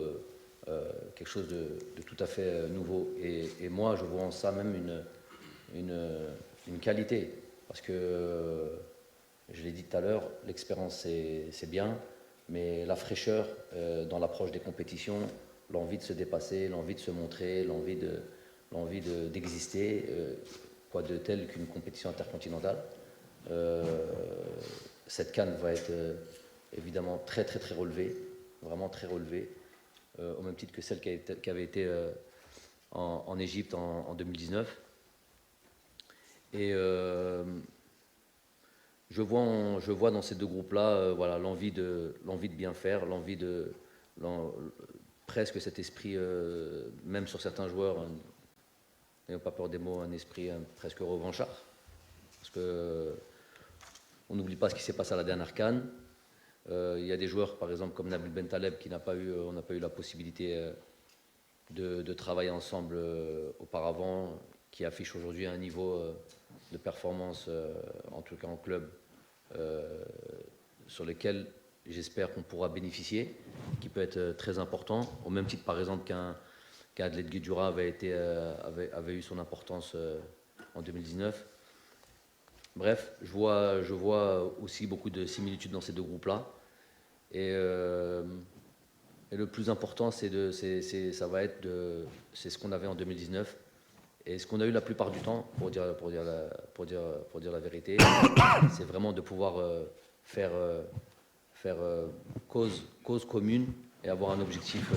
quelque chose de tout à fait nouveau. Et moi, je vois en ça même une qualité. Parce que, je l'ai dit tout à l'heure, l'expérience, c'est bien, mais la fraîcheur dans l'approche des compétitions, l'envie de se dépasser, l'envie de se montrer, l'envie d'exister, quoi de tel qu'une compétition intercontinentale. Cette CAN va être évidemment très très très relevée, vraiment très relevée, au même titre que celle qui avait été en Égypte en 2019. Et je vois dans ces deux groupes-là voilà, l'envie de bien faire, presque cet esprit, même sur certains joueurs, n'ayons pas peur des mots, un esprit presque revanchard. Parce que on n'oublie pas ce qui s'est passé à la dernière CAN. Il y a des joueurs, par exemple, comme Nabil Bentaleb, qui on n'a pas eu la possibilité de travailler ensemble auparavant, qui affiche aujourd'hui un niveau de performance, en tout cas en club, sur lequel j'espère qu'on pourra bénéficier, qui peut être très important, au même titre par exemple qu'Adlet Guedjura avait eu son importance en 2019. Bref, je vois aussi beaucoup de similitudes dans ces deux groupes-là. Et le plus important, c'est ce qu'on avait en 2019. Et ce qu'on a eu la plupart du temps, pour dire la vérité, c'est vraiment de pouvoir faire cause commune et avoir un objectif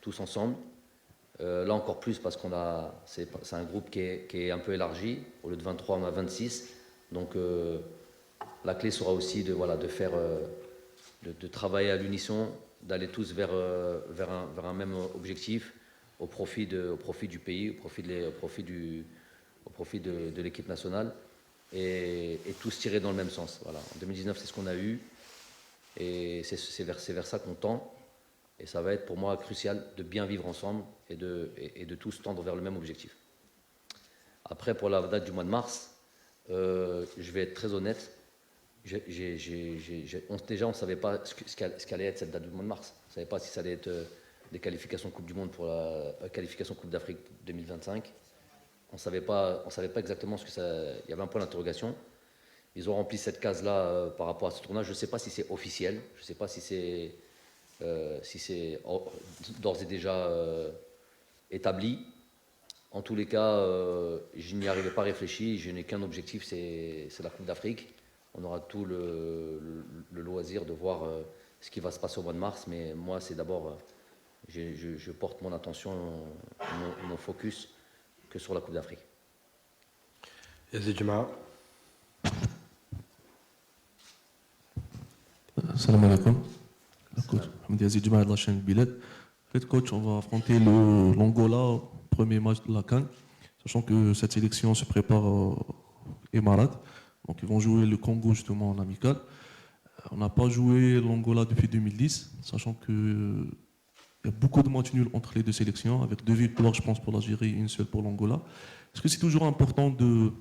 tous ensemble. Là encore plus parce c'est un groupe qui est un peu élargi. Au lieu de 23, on a 26. Donc la clé sera aussi de travailler à l'unisson, d'aller tous vers un même objectif, au profit du pays, au profit de l'équipe nationale, et tous tirer dans le même sens. Voilà. En 2019, c'est ce qu'on a eu, et c'est vers ça qu'on tend, et ça va être pour moi crucial de bien vivre ensemble et de tous tendre vers le même objectif. Après, pour la date du mois de mars, je vais être très honnête, déjà on ne savait pas ce qu'allait être cette date du mois de mars. On ne savait pas si ça allait être des qualifications Coupe du Monde pour la qualification Coupe d'Afrique 2025. On ne savait pas exactement ce que ça... Il y avait un point d'interrogation. Ils ont rempli cette case-là par rapport à ce tournage. Je ne sais pas si c'est officiel. Je ne sais pas si c'est d'ores et déjà établi. En tous les cas, je n'y arrivais pas réfléchi. Je n'ai qu'un objectif, c'est la Coupe d'Afrique. On aura tout le loisir de voir ce qui va se passer au mois de mars. Mais moi, c'est d'abord... Je porte mon attention, mon focus que sur la Coupe d'Afrique. Yazid Jama'a. Salam alaikum. Coach Yazid Jama'a de la chaîne Biled. En fait, coach, on va affronter l'Angola, premier match de la CAN, sachant que cette sélection se prépare aux Émirats. Donc ils vont jouer le Congo justement en amical. On n'a pas joué l'Angola depuis 2010, sachant que il y a beaucoup de matchs nuls entre les deux sélections, avec 2 victoires, je pense, pour l'Algérie et 1 seule pour l'Angola. Est-ce que c'est toujours important de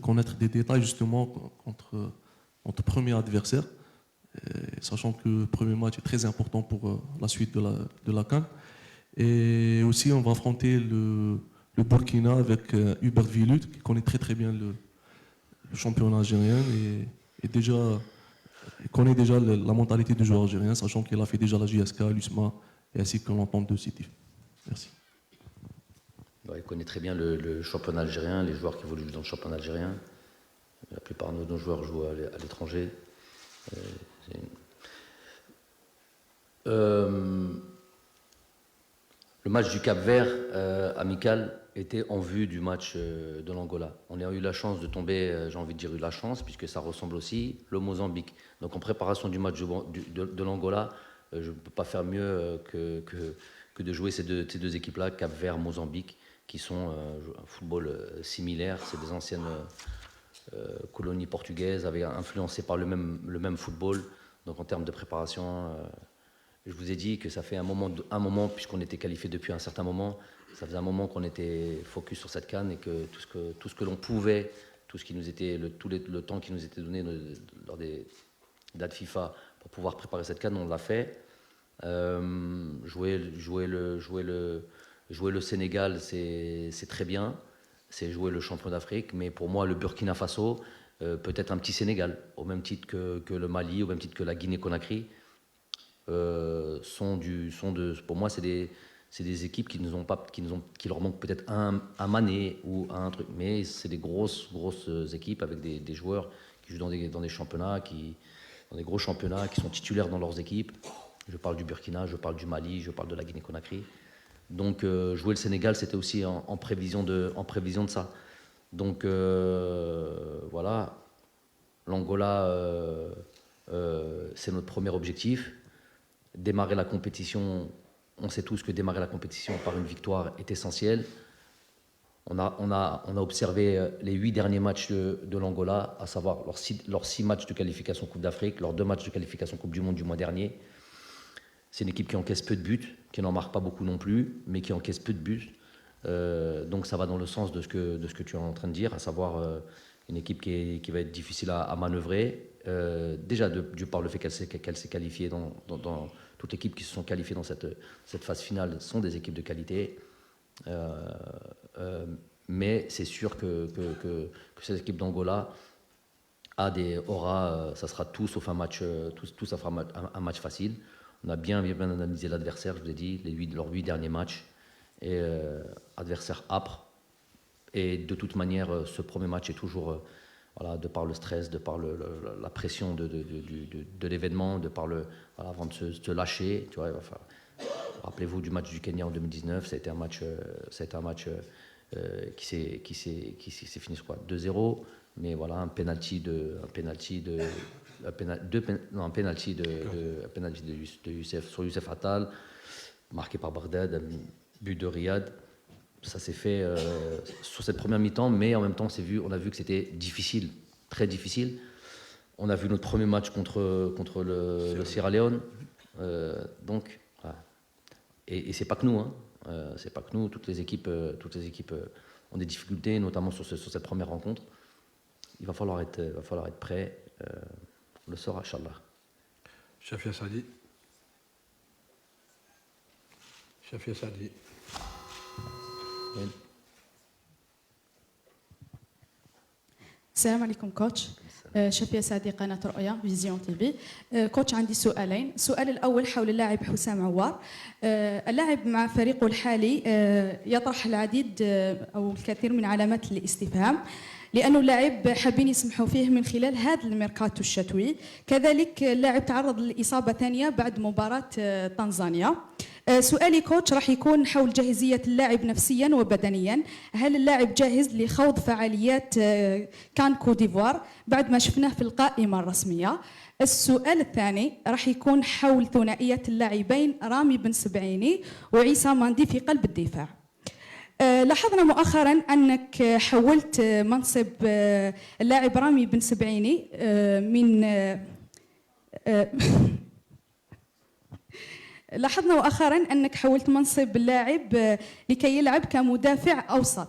connaître des détails, justement, contre notre premier adversaire, sachant que le premier match est très important pour la suite de la CAN. Et aussi, on va affronter le Burkina avec Hubert Vilut, qui connaît très très bien le championnat algérien et déjà... Il connaît déjà la mentalité du joueur algérien, sachant qu'il a fait déjà la JSK, l'USMA et ainsi que l'entente de Sétif. Merci. Il connaît très bien le championnat algérien, les joueurs qui évoluent dans le championnat algérien. La plupart de nos joueurs jouent à l'étranger. Le match du Cap-Vert amical était en vue du match de l'Angola. On a eu la chance de tomber, j'ai envie de dire eu la chance, puisque ça ressemble aussi, le Mozambique. Donc en préparation du match de l'Angola, je ne peux pas faire mieux que de jouer ces deux équipes-là, Cap-Vert, Mozambique, qui sont un football similaire. C'est des anciennes colonies portugaises, influencées par le même football. Donc en termes de préparation, Je vous ai dit que ça fait un moment puisqu'on était qualifié depuis un certain moment, ça faisait un moment qu'on était focus sur cette CAN et que tout ce que l'on pouvait, tout ce qui nous était, le temps qui nous était donné lors des dates FIFA pour pouvoir préparer cette CAN, on l'a fait. Jouer le Sénégal, c'est très bien. C'est jouer le champion d'Afrique, mais pour moi, le Burkina Faso, peut-être un petit Sénégal, au même titre que le Mali, au même titre que la Guinée-Conakry, pour moi, c'est des équipes qui leur manque peut-être un Mané ou un truc, mais c'est des grosses équipes avec des joueurs qui jouent dans des championnats, dans des gros championnats, qui sont titulaires dans leurs équipes. Je parle du Burkina, je parle du Mali, je parle de la Guinée-Conakry. Donc jouer le Sénégal, c'était aussi en prévision de ça. Donc voilà, l'Angola, c'est notre premier objectif. Démarrer la compétition, on sait tous que démarrer la compétition par une victoire est essentiel. On a observé les 8 derniers matchs de l'Angola, à savoir leurs 6 matchs de qualification Coupe d'Afrique, leurs 2 matchs de qualification Coupe du Monde du mois dernier. C'est une équipe qui encaisse peu de buts, qui n'en marque pas beaucoup non plus, mais qui encaisse peu de buts. Donc ça va dans le sens de ce que tu es en train de dire, à savoir une équipe qui va être difficile à manœuvrer. Déjà, du par le fait qu'elle s'est qualifiée dans toutes les équipes qui se sont qualifiées dans cette phase finale sont des équipes de qualité. Mais c'est sûr que cette équipe d'Angola aura, ça sera tout sauf un match, tout ça fera un match facile. On a bien analysé l'adversaire, je vous ai dit, leurs 8 derniers matchs, et adversaire âpre. Et de toute manière, ce premier match est toujours, voilà, de par le stress, de par la pression de l'événement, avant de se lâcher. Tu vois, enfin, rappelez-vous du match du Kenya en 2019, ça a été un match qui s'est fini sur quoi, 2-0, mais voilà, un penalty de Youssef Attal, marqué par Bagdad, un but de Riyad. Ça s'est fait sur cette première mi-temps, mais en même temps, on a vu que c'était difficile, très difficile. On a vu notre premier match contre le Sierra Leone. Donc, voilà. Et c'est pas que nous, hein. C'est pas que nous. Toutes les équipes ont des difficultés, notamment sur cette première rencontre. Il va falloir être prêt. On le saura, Inch'Allah. Chafia Sadi. السلام عليكم كوتش. شفية سعدي قناة رؤيا فيزيون تي في. كوتش عندي سؤالين. السؤال الأول حول اللاعب حسام عوار. اللاعب مع فريقه الحالي يطرح العديد أو الكثير من علامات الاستفهام، لأنه اللاعب حابين يسمحوا فيه من خلال هذا الميركاتو الشتوي. كذلك اللاعب تعرض لإصابة ثانية بعد مباراة تنزانيا. سؤالي كوتش راح يكون حول جاهزية اللاعب نفسيا وبدنيا. هل اللاعب جاهز لخوض فعاليات كان كوديفوار بعد ما شفناه في القائمة الرسمية؟ السؤال الثاني راح يكون حول ثنائية اللاعبين رامي بن سبعيني وعيسى ماندي في قلب الدفاع. لاحظنا مؤخرا أنك حولت منصب اللاعب رامي بن سبعيني من لاحظنا مؤخرا أنك حولت منصب اللاعب لكي يلعب كمدافع أوسط.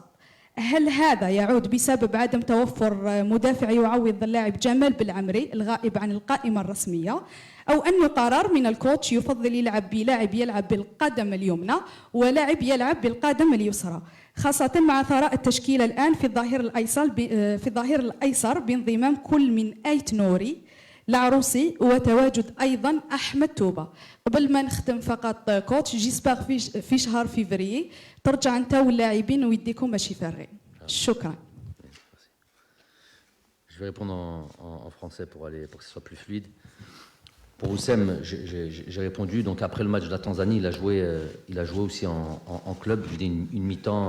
هل هذا يعود بسبب عدم توفر مدافع يعوض اللاعب جمال بالعمري الغائب عن القائمة الرسمية، أو أنه قرار من الكوتش يفضل يلعب بلاعب يلعب بالقدم اليمنى ولاعب يلعب بالقدم اليسرى، خاصة مع ثراء التشكيلة الآن في الظهير الأيسر بانضمام كل من آيت نوري العروسي وتواجد أيضا أحمد توبة. قبل ما نختم فقط كوتش، جيسباغ في شهر فيفري ترجع أنت واللاعبين ويديكم باش يفري. شكرا. Je vais répondre en français pour que ce soit plus fluide. Pour Oussem, j'ai répondu. Donc après le match de la Tanzanie, il a joué aussi en club. Il a une mi-temps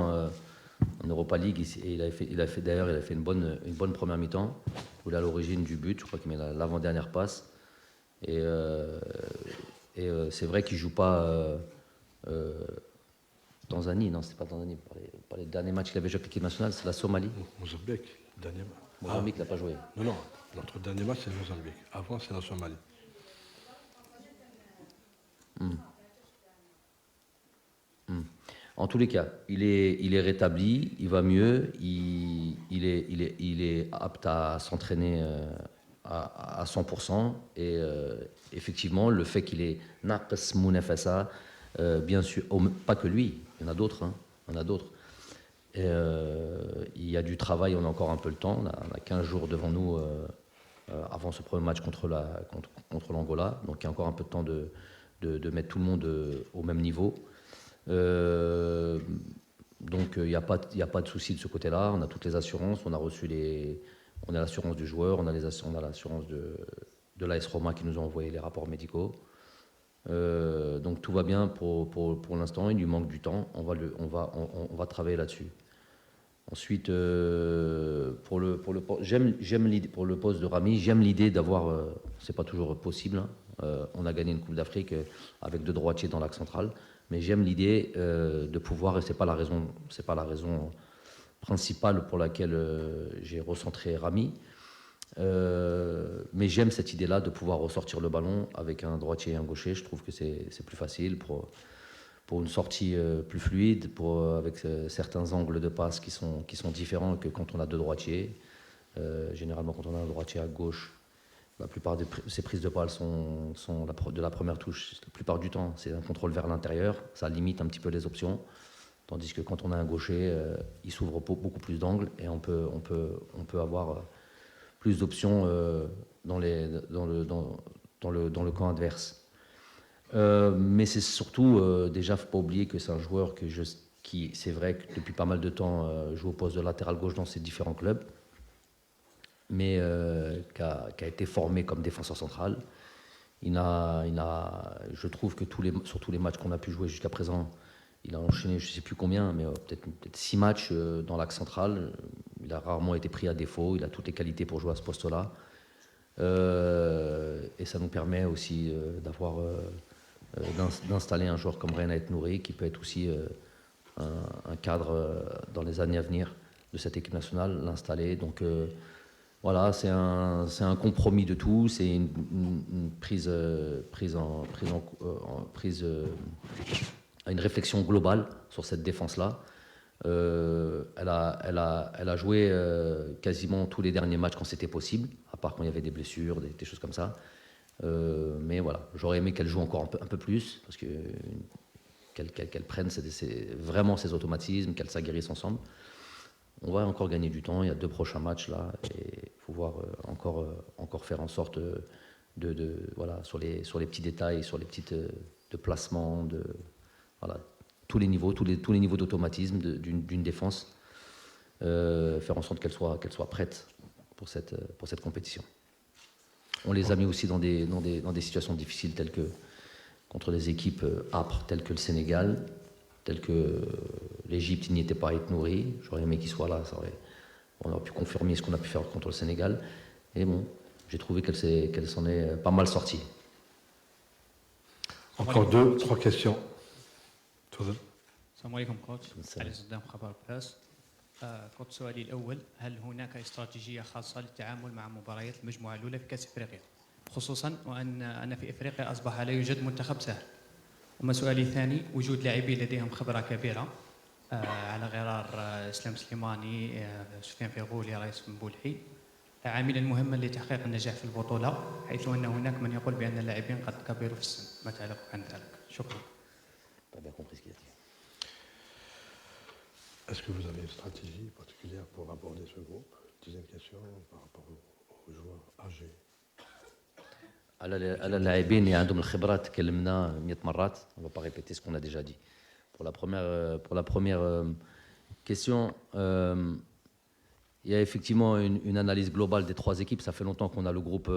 en Europa League. Et il a fait une bonne première mi-temps. Où il est à l'origine du but. Je crois qu'il met l'avant-dernière passe. Et c'est vrai qu'il joue pas Tanzanie. Non, c'est pas Tanzanie. Par les derniers matchs qu'il avait joué avec l'équipe nationale, c'est la Somalie. Mozambique. Mozambique n'a pas joué. Non. Notre dernier match, c'est Mozambique. Avant, c'est la Somalie. En tous les cas, il est rétabli, il va mieux, il est apte à s'entraîner à 100%. Et effectivement, le fait qu'il ait naqs munafasa, bien sûr, pas que lui, il y en a d'autres. Hein, il y en a d'autres. Il y a du travail, on a encore un peu le temps. On a 15 jours devant nous avant ce premier match contre l'Angola. Donc il y a encore un peu de temps de mettre tout le monde au même niveau. Donc il n'y a pas de souci de ce côté-là. On a toutes les assurances. On a l'assurance du joueur, on a l'assurance de l'AS Roma qui nous a envoyé les rapports médicaux. Donc tout va bien pour l'instant. Il lui manque du temps. On va travailler là-dessus. Ensuite, pour le poste de Rami, j'aime l'idée d'avoir. C'est pas toujours possible. Hein, on a gagné une Coupe d'Afrique avec 2 droitiers dans l'axe central, mais j'aime l'idée de pouvoir, et c'est pas la raison principale pour laquelle j'ai recentré Rami, mais j'aime cette idée-là de pouvoir ressortir le ballon avec un droitier et un gaucher. Je trouve que c'est plus facile pour une sortie plus fluide, avec certains angles de passe qui sont différents que quand on a 2 droitiers. Généralement, quand on a un droitier à gauche, la plupart de ces prises de balles sont de la première touche. La plupart du temps, c'est un contrôle vers l'intérieur. Ça limite un petit peu les options. Tandis que quand on a un gaucher, il s'ouvre beaucoup plus d'angles et on peut avoir plus d'options dans le camp adverse. Mais c'est surtout, déjà, il ne faut pas oublier que c'est un joueur qui, c'est vrai que depuis pas mal de temps, joue au poste de latéral gauche dans ses différents clubs, mais qui a été formé comme défenseur central. Je trouve que sur tous les matchs qu'on a pu jouer jusqu'à présent, il a enchaîné, je ne sais plus combien, mais peut-être 6 matchs dans l'axe central. Il a rarement été pris à défaut. Il a toutes les qualités pour jouer à ce poste-là. Et ça nous permet aussi d'installer un joueur comme Reina Nouri, qui peut être aussi un cadre dans les années à venir de cette équipe nationale, l'installer. Donc voilà, c'est un compromis de tout. C'est une une réflexion globale sur cette défense-là. Elle a joué quasiment tous les derniers matchs quand c'était possible, à part quand il y avait des blessures, des choses comme ça. Mais voilà, j'aurais aimé qu'elle joue encore un peu plus, parce que qu'elle prenne vraiment ses automatismes, qu'elle s'aguerrisse ensemble. On va encore gagner du temps. Il y a 2 prochains matchs là, et il faut voir encore faire en sorte voilà, sur les petits détails, sur les petites de placement, voilà, tous les niveaux d'automatisme d'une défense, faire en sorte qu'elle soit prête pour cette compétition. On les a mis aussi dans des situations difficiles, telles que contre des équipes âpres, telles que le Sénégal, telles que l'Égypte. Il n'y était pas nourri. J'aurais aimé qu'il soit là. On aurait pu confirmer ce qu'on a pu faire contre le Sénégal. Et bon, j'ai trouvé qu'elle s'en est pas mal sortie. Encore 2, 3 questions. السلام عليكم كوتش. علي صدام خبر بلاس. كوتش سؤالي الأول، هل هناك استراتيجية خاصة للتعامل مع مباريات المجموعة الأولى في كأس إفريقيا؟ خصوصا وأن في إفريقيا أصبح لا يوجد منتخب سهل. أما سؤالي الثاني، وجود لاعبين لديهم خبرة كبيرة على غرار إسلام سليماني، سفيان فيغولي، رئيس بن بولحي، عاملا مهما لتحقيق النجاح في البطولة، حيث أن هناك من يقول بأن اللاعبين قد كبروا في السن. ما تعلق عن ذلك؟ شكرا. Est-ce que vous avez une stratégie particulière pour aborder ce groupe? Deuxième question, par rapport aux joueurs âgés. على اللاعبين اللي عندهم الخبرات تكلمنا 100 مرات. On va pas répéter ce qu'on a déjà dit. Pour la première question, il y a effectivement une analyse globale des 3 équipes. Ça fait longtemps qu'on a le groupe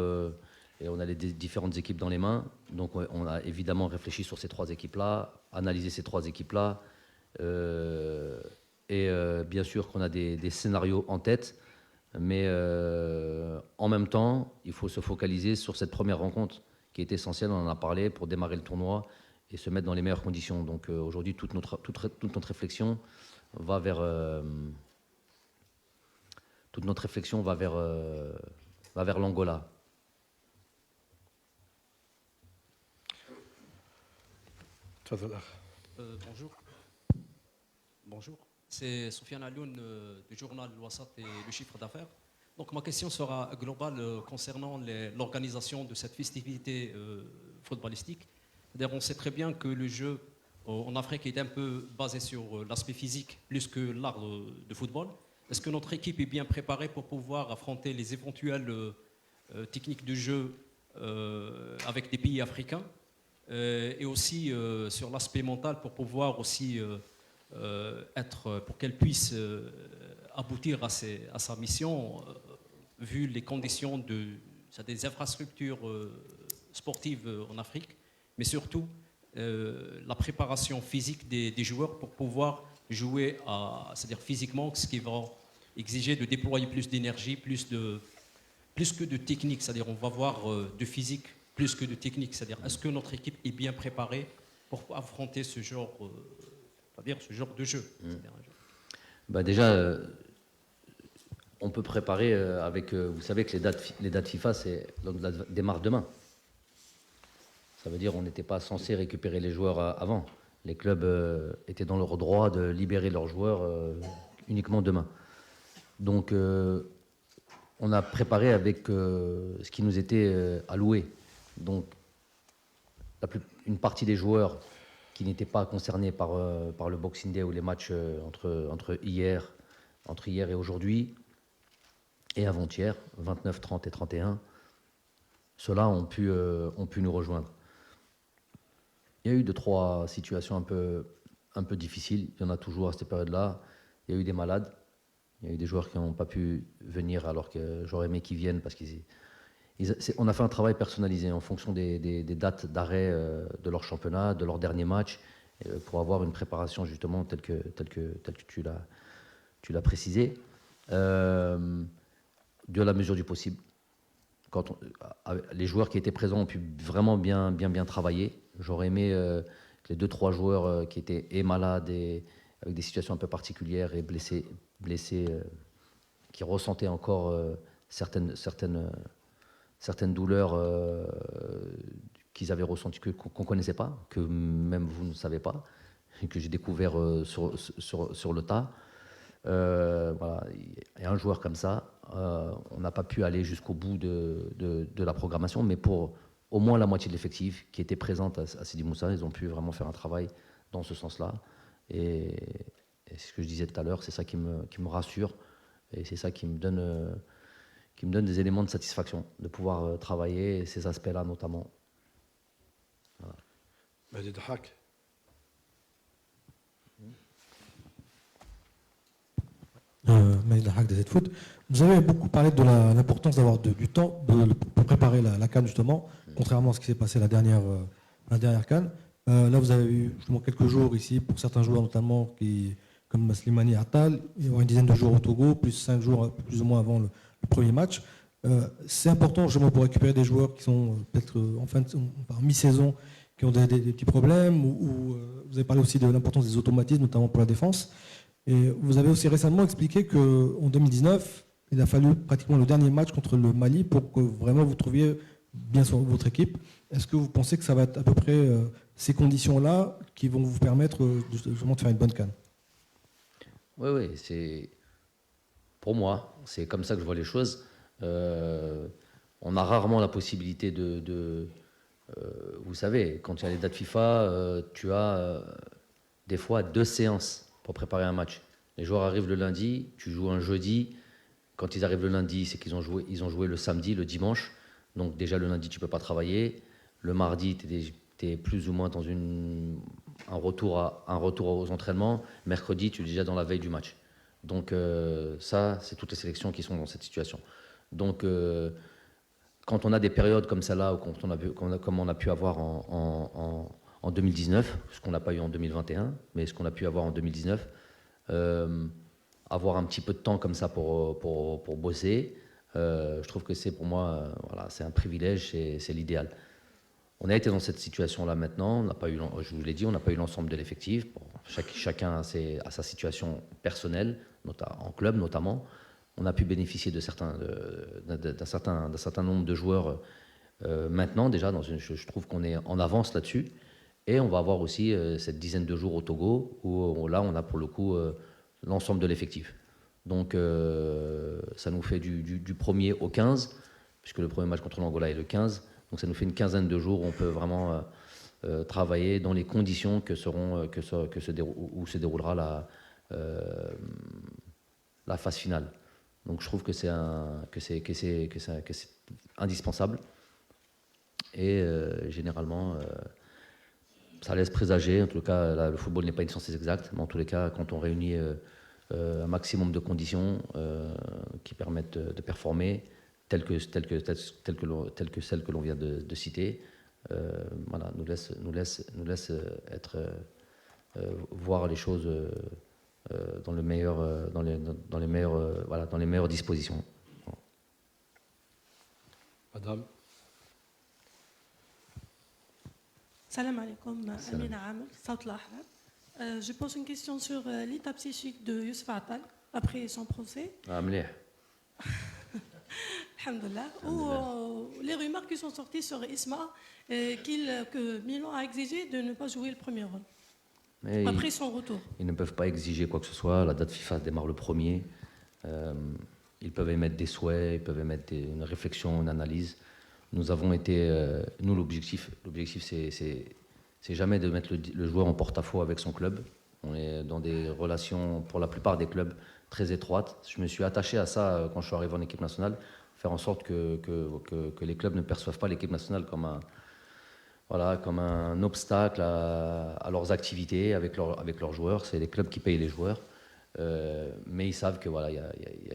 et on a les différentes équipes dans les mains. Donc on a évidemment réfléchi sur ces 3 équipes-là, analysé ces 3 équipes-là. Et bien sûr qu'on a des scénarios en tête, mais en même temps, il faut se focaliser sur cette première rencontre qui est essentielle. On en a parlé pour démarrer le tournoi et se mettre dans les meilleures conditions. Donc aujourd'hui, toute notre réflexion va vers l'Angola. تفضل أخ. Bonjour. bonjour. C'est Soufiane Alioun du journal L'Ouassat et le chiffre d'affaires. Donc ma question sera globale concernant l'organisation de cette festivité footballistique. C'est-à-dire, on sait très bien que le jeu en Afrique est un peu basé sur l'aspect physique plus que l'art de football. Est-ce que notre équipe est bien préparée pour pouvoir affronter les éventuelles techniques de jeu avec des pays africains et aussi sur l'aspect mental pour pouvoir aussi pour qu'elle puisse aboutir à sa mission vu les conditions des infrastructures sportives en Afrique, mais surtout la préparation physique des joueurs pour pouvoir jouer, c'est-à-dire physiquement, ce qui va exiger de déployer plus d'énergie, plus que de technique, c'est-à-dire on va voir de physique plus que de technique, c'est-à-dire est-ce que notre équipe est bien préparée pour affronter ce genre, ce genre de jeu. Bah déjà, on peut préparer avec, vous savez que les dates FIFA démarrent demain. Ça veut dire qu'on n'était pas censé récupérer les joueurs avant. Les clubs étaient dans leur droit de libérer leurs joueurs uniquement demain. Donc, on a préparé avec ce qui nous était alloué. Donc, une partie des joueurs qui n'étaient pas concernés par le Boxing Day ou les matchs entre hier et aujourd'hui, et avant-hier, 29, 30 et 31, ceux-là ont pu nous rejoindre. Il y a eu 2-3 situations un peu difficiles. Il y en a toujours à cette période-là. Il y a eu des malades. Il y a eu des joueurs qui n'ont pas pu venir alors que j'aurais aimé qu'ils viennent parce qu'on a fait un travail personnalisé en fonction des dates d'arrêt de leur championnat, de leur dernier match, pour avoir une préparation justement telle que tu l'as précisé, de la mesure du possible. Les joueurs qui étaient présents ont pu vraiment bien travailler. J'aurais aimé que les 2-3 joueurs qui étaient malades et avec des situations un peu particulières et blessés qui ressentaient encore certaines douleurs qu'ils avaient ressenties, qu'on ne connaissait pas, que même vous ne savez pas, et que j'ai découvert sur le tas. Voilà. Et un joueur comme ça, on n'a pas pu aller jusqu'au bout de la programmation, mais pour au moins la moitié de l'effectif qui était présente à Sidi Moussa, ils ont pu vraiment faire un travail dans ce sens-là. Et ce que je disais tout à l'heure, c'est ça qui me rassure et c'est ça qui me donne des éléments de satisfaction de pouvoir travailler ces aspects-là notamment. Voilà. Foot. Vous avez beaucoup parlé de l'importance d'avoir du temps pour préparer la CAN justement, contrairement à ce qui s'est passé la dernière CAN. Là, vous avez eu justement quelques jours ici pour certains joueurs notamment comme Slimani Attal. Il y aura une dizaine de jours au Togo, plus 5 jours plus ou moins avant le premier match. C'est important justement pour récupérer des joueurs qui sont peut-être en mi-saison, qui ont des petits problèmes. Ou vous avez parlé aussi de l'importance des automatismes, notamment pour la défense. Et vous avez aussi récemment expliqué qu'en 2019, il a fallu pratiquement le dernier match contre le Mali pour que vraiment vous trouviez bien sur votre équipe. Est-ce que vous pensez que ça va être à peu près ces conditions-là qui vont vous permettre justement de faire une bonne CAN? Oui, c'est pour moi, c'est comme ça que je vois les choses. On a rarement la possibilité vous savez, quand il y a les dates FIFA, tu as des fois 2 séances pour préparer un match. Les joueurs arrivent le lundi, tu joues un jeudi. Quand ils arrivent le lundi, c'est qu'ils ont joué le samedi, le dimanche. Donc déjà le lundi, tu ne peux pas travailler. Le mardi, tu es plus ou moins dans un retour aux entraînements. Mercredi, tu es déjà dans la veille du match. Donc ça, c'est toutes les sélections qui sont dans cette situation. Donc quand on a des périodes comme celle-là, ou comme on a pu avoir en 2019, ce qu'on n'a pas eu en 2021, mais ce qu'on a pu avoir en 2019, avoir un petit peu de temps comme ça pour bosser, je trouve que c'est pour moi, c'est un privilège, c'est l'idéal. On a été dans cette situation-là maintenant, on n'a pas eu, je vous l'ai dit, on n'a pas eu l'ensemble de l'effectif. Bon, chacun a sa situation personnelle, en club notamment. On a pu bénéficier d'un certain nombre de joueurs maintenant déjà. Je trouve qu'on est en avance là-dessus. Et on va avoir aussi cette dizaine de jours au Togo, où là, on a pour le coup l'ensemble de l'effectif. Donc, ça nous fait du 1er au 15, puisque le premier match contre l'Angola est le 15. Donc, ça nous fait une quinzaine de jours où on peut vraiment travailler dans les conditions où se déroulera la phase finale. Donc, je trouve que c'est indispensable. Et généralement, ça laisse présager. En tout cas, là, le football n'est pas une science exacte, mais en tous les cas, quand on réunit un maximum de conditions qui permettent de performer, telles que celles que l'on vient de citer, voilà, nous laisse voir les choses dans les meilleures dispositions. Madame. Salam alaikum, Amina Amel, Saout Lahrar. Je pose une question sur l'état psychique de Youssef Attal après son procès. Amleh. Alhamdulillah. Ou les rumeurs qui sont sorties sur Isma, que Milan a exigé de ne pas jouer le premier rôle. Mais après son retour. Ils ne peuvent pas exiger quoi que ce soit. La date FIFA démarre le 1er. Ils peuvent émettre des souhaits, ils peuvent émettre une réflexion, une analyse. Nous avons été, nous l'objectif c'est jamais de mettre le joueur en porte-à-faux avec son club. On est dans des relations, pour la plupart des clubs, très étroites. Je me suis attaché à ça quand je suis arrivé en équipe nationale, faire en sorte que les clubs ne perçoivent pas l'équipe nationale comme un obstacle à leurs activités avec leurs joueurs. C'est les clubs qui payent les joueurs. Mais ils savent que voilà, il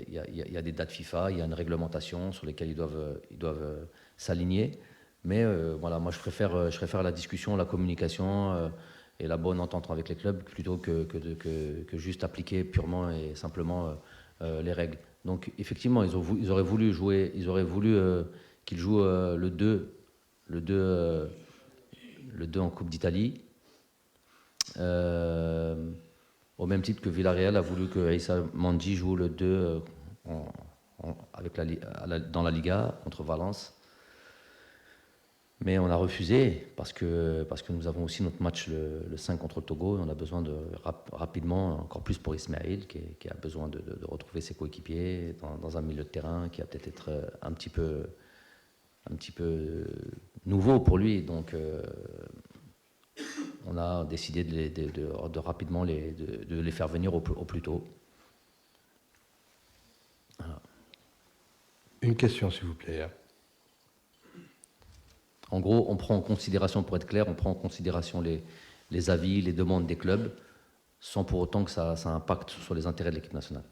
y a des dates FIFA, il y a une réglementation sur lesquelles ils doivent s'aligner. Mais voilà, moi je préfère la discussion, la communication et la bonne entente avec les clubs plutôt que juste appliquer purement et simplement les règles. Donc effectivement, ils auraient voulu qu'ils jouent le 2 en Coupe d'Italie. Au même titre que Villarreal a voulu que Issa Mandi joue le 2 dans la Liga contre Valence. Mais on a refusé parce que nous avons aussi notre match le 5 contre le Togo et on a besoin de rapidement, encore plus pour Ismaël qui a besoin de retrouver ses coéquipiers dans un milieu de terrain qui va peut-être être un petit peu nouveau pour lui. Donc on a décidé de rapidement de les faire venir au plus tôt. Voilà. Une question, s'il vous plaît. En gros, on prend en considération, pour être clair, on prend en considération les avis, les demandes des clubs, sans pour autant que ça impacte sur les intérêts de l'équipe nationale.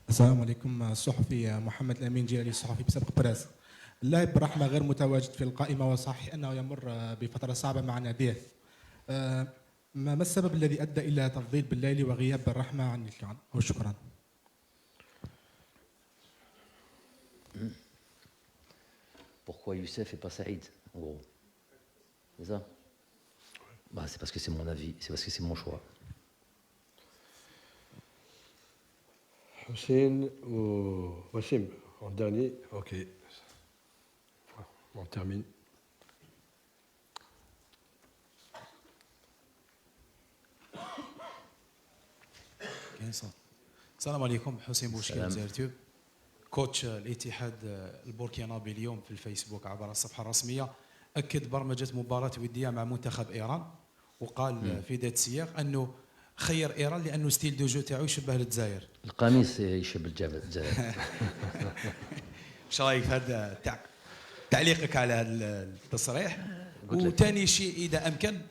السلام عليكم. الصحفي محمد الأمين جلالي، الصحفي بسابق براس. اللاعب رحمة غير متواجد في القائمة، وصحيح أنه يمر بفترة صعبة مع ناديه. ما السبب الذي أدى إلى تفضيل بالليلي وغياب الرحمة عن الكعب؟ وشكرا. Pourquoi Youssef et pas Saïd, en gros? C'est ça? Bah, c'est parce que c'est mon avis, c'est parce que c'est mon choix. Hussein ou Wassim, en dernier, ok. On termine. السلام عليكم. حسين بوشكي زيرتيوب، كوتش الاتحاد البوركينابي اليوم في الفيسبوك عبر الصفحه الرسميه اكد برمجه مباراه وديه مع منتخب ايران، وقال في ذات السياق انه خير ايران لانه ستيل دو جو تاعو يشبه الجزائر. القميص يشبه الجزائر. ايش رايك في هذا تعليقك على هذا التصريح؟ وثاني شيء اذا امكن،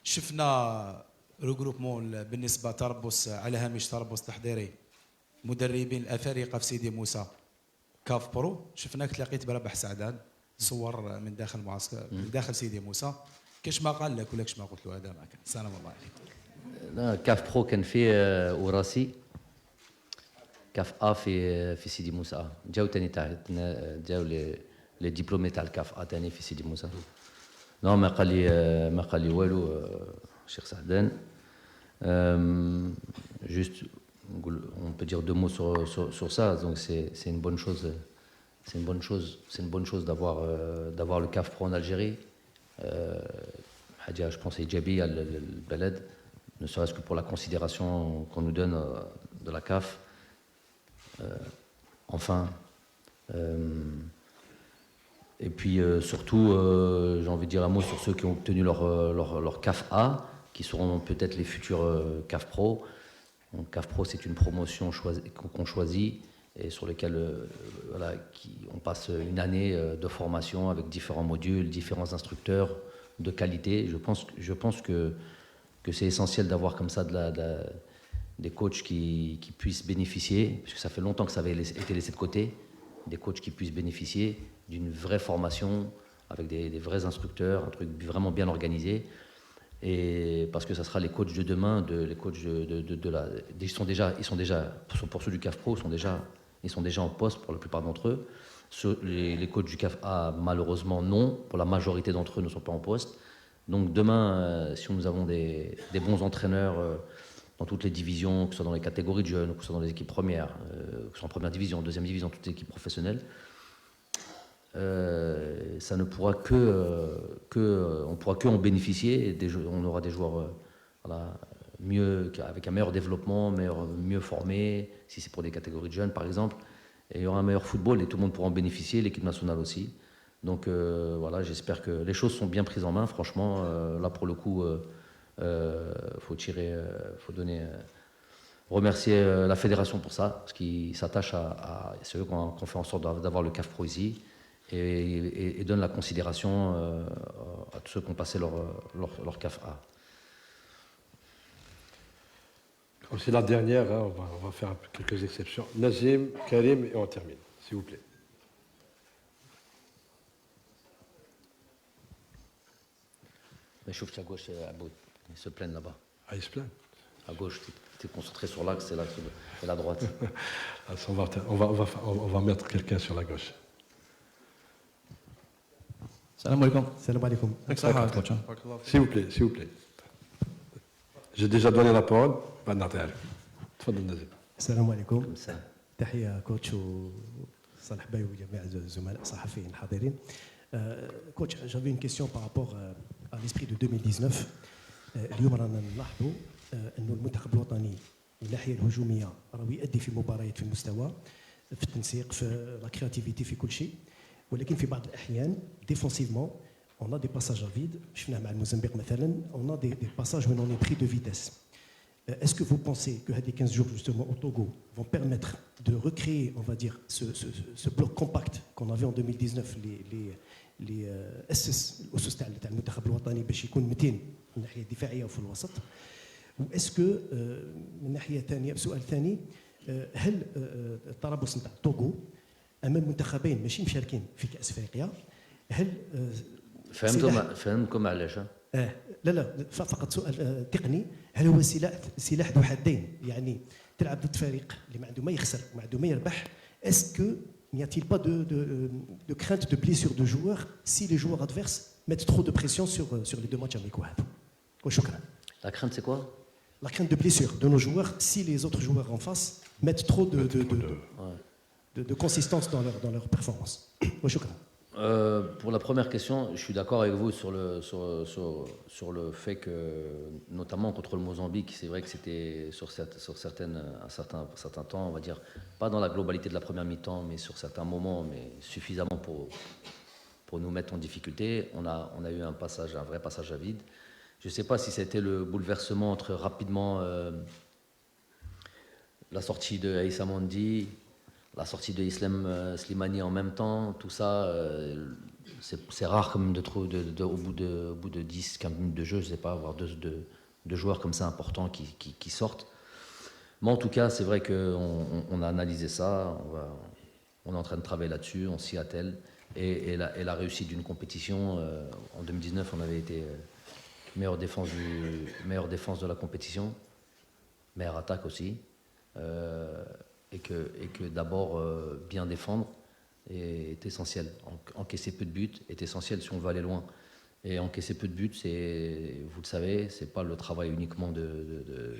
شفنا ريغروبمون بالنسبه تربص على هامش تربص تحضيري مدربين الافارقه في سيدي موسى كاف برو، شفناك تلاقيت بربح سعدان صور من داخل معسكر من داخل سيدي موسى، كاش ما قال لك ولا كاش ما قلت له هذا ما كان. السلام الله عليكم. لا، كاف برو كان في وراسي، كاف ا في سيدي موسى، جاو ثاني جاو لي ديبلومي تاع الكاف ا ثاني في سيدي موسى. نو ما قال لي والو شيخ سعدان. Juste, on peut dire deux mots sur ça. Donc c'est une bonne chose. C'est une bonne chose d'avoir le CAF Pro en Algérie. حاجة je pense إيجابية للبلد, ne serait-ce que pour la considération qu'on nous donne de la CAF. Enfin, et puis surtout, j'ai envie de dire un mot sur ceux qui ont obtenu leur CAF A, qui seront peut-être les futurs CAF Pro. Donc, CAF Pro, c'est une promotion qu'on choisit et sur laquelle voilà, on passe une année de formation avec différents modules, différents instructeurs de qualité. Je pense que c'est essentiel d'avoir comme ça des coachs qui puissent bénéficier, puisque ça fait longtemps que ça avait été laissé de côté, des coachs qui puissent bénéficier d'une vraie formation avec des vrais instructeurs, un truc vraiment bien organisé. Et parce que ça sera les coachs de demain, les coachs ils sont déjà, pour ceux du CAF Pro, ils sont déjà en poste pour la plupart d'entre eux. Les coachs du CAF A, malheureusement, non. Pour la majorité d'entre eux, ne sont pas en poste. Donc demain, si nous avons des bons entraîneurs dans toutes les divisions, que ce soit dans les catégories de jeunes, que ce soit dans les équipes premières, que ce soit en première division, deuxième division, toutes les équipes professionnelles, ça ne pourra on pourra que en bénéficier. On aura des joueurs voilà, avec un meilleur développement, mieux formés, si c'est pour des catégories de jeunes par exemple. Et il y aura un meilleur football et tout le monde pourra en bénéficier, l'équipe nationale aussi. Donc voilà, j'espère que les choses sont bien prises en main. Franchement, là pour le coup, faut remercier la fédération pour ça, parce qu'ils s'attachent à ceux qu'on fait en sorte d'avoir le CAF Pro ici et donnent la considération à tous ceux qui ont passé leur CAF A. Comme c'est la dernière, hein, on va faire quelques exceptions. Nazim, Karim, et on termine, s'il vous plaît. Mais je trouve qu'à gauche, Aboud, ils se plaignent là-bas. Ah, ils se plaignent. À gauche, tu es concentré sur l'axe, c'est la droite. On va mettre quelqu'un sur la gauche. Salam alaikum. Salam alaikum. S'il vous plaît, s'il vous plaît. J'ai déjà donné la parole. تفضل نزيل. السلام عليكم. تحية كوتش وصالح باي وجميع الزملاء الصحفيين الحاضرين. كوتش j'avais une question par rapport à l'esprit de 2019. اليوم رانا نلاحظوا انه المنتخب الوطني من الناحيه الهجوميه راه يؤدي في مباريات في المستوى في التنسيق في لا كرياتيفيتي في كل شيء، ولكن في بعض الاحيان ديفونسيفمون on a des passages à vide. شفناه مع الموزمبيق مثلا on a des passages où on est pris de vitesse. Est-ce que vous pensez que les 15 jours justement au Togo vont permettre de recréer, on va dire, ce bloc compact qu'on avait en 2019, les أسس الأسس تاع المنتخب الوطني باش يكون متين من الناحية الدفاعية وفي الوسط؟ واسكو من ناحية ثانية سؤال ثاني، هل الترابص نتاع التوغو أمام منتخبين ماشي مشاركين في كأس أفريقيا هل فهمتكم علاش؟ لا فقط سؤال تقني، هل هو سلاح ذو حدين؟ يعني تلعب ضد فريق اللي ما عنده ما يخسر وما عنده ما يربح، اسكو n'y a-t-il pas de crainte de blessure de joueurs si les joueurs adverses mettent trop de pression sur les deux matchs amicaux? La crainte c'est quoi? La crainte de blessure de nos joueurs si les autres joueurs en face mettent trop de consistance dans leur performance. Pour la première question, je suis d'accord avec vous sur le fait que, notamment contre le Mozambique, c'est vrai que c'était sur certains temps, on va dire, pas dans la globalité de la première mi-temps, mais sur certains moments, mais suffisamment pour nous mettre en difficulté. On a eu un vrai passage à vide. Je ne sais pas si c'était le bouleversement entre rapidement la sortie de Aïssa Mandi, la sortie de Islam Slimani en même temps, tout ça, c'est rare quand même de trouver, au bout de 10-15 minutes de jeu, je ne sais pas, avoir deux joueurs comme ça importants qui sortent. Mais en tout cas, c'est vrai qu'on a analysé ça, on est en train de travailler là-dessus, on s'y attelle. Et la réussite d'une compétition, en 2019, on avait été meilleure défense de la compétition, meilleure attaque aussi. Et que d'abord bien défendre est essentiel. Encaisser peu de buts est essentiel si on veut aller loin. Et encaisser peu de buts, vous le savez, c'est pas le travail uniquement de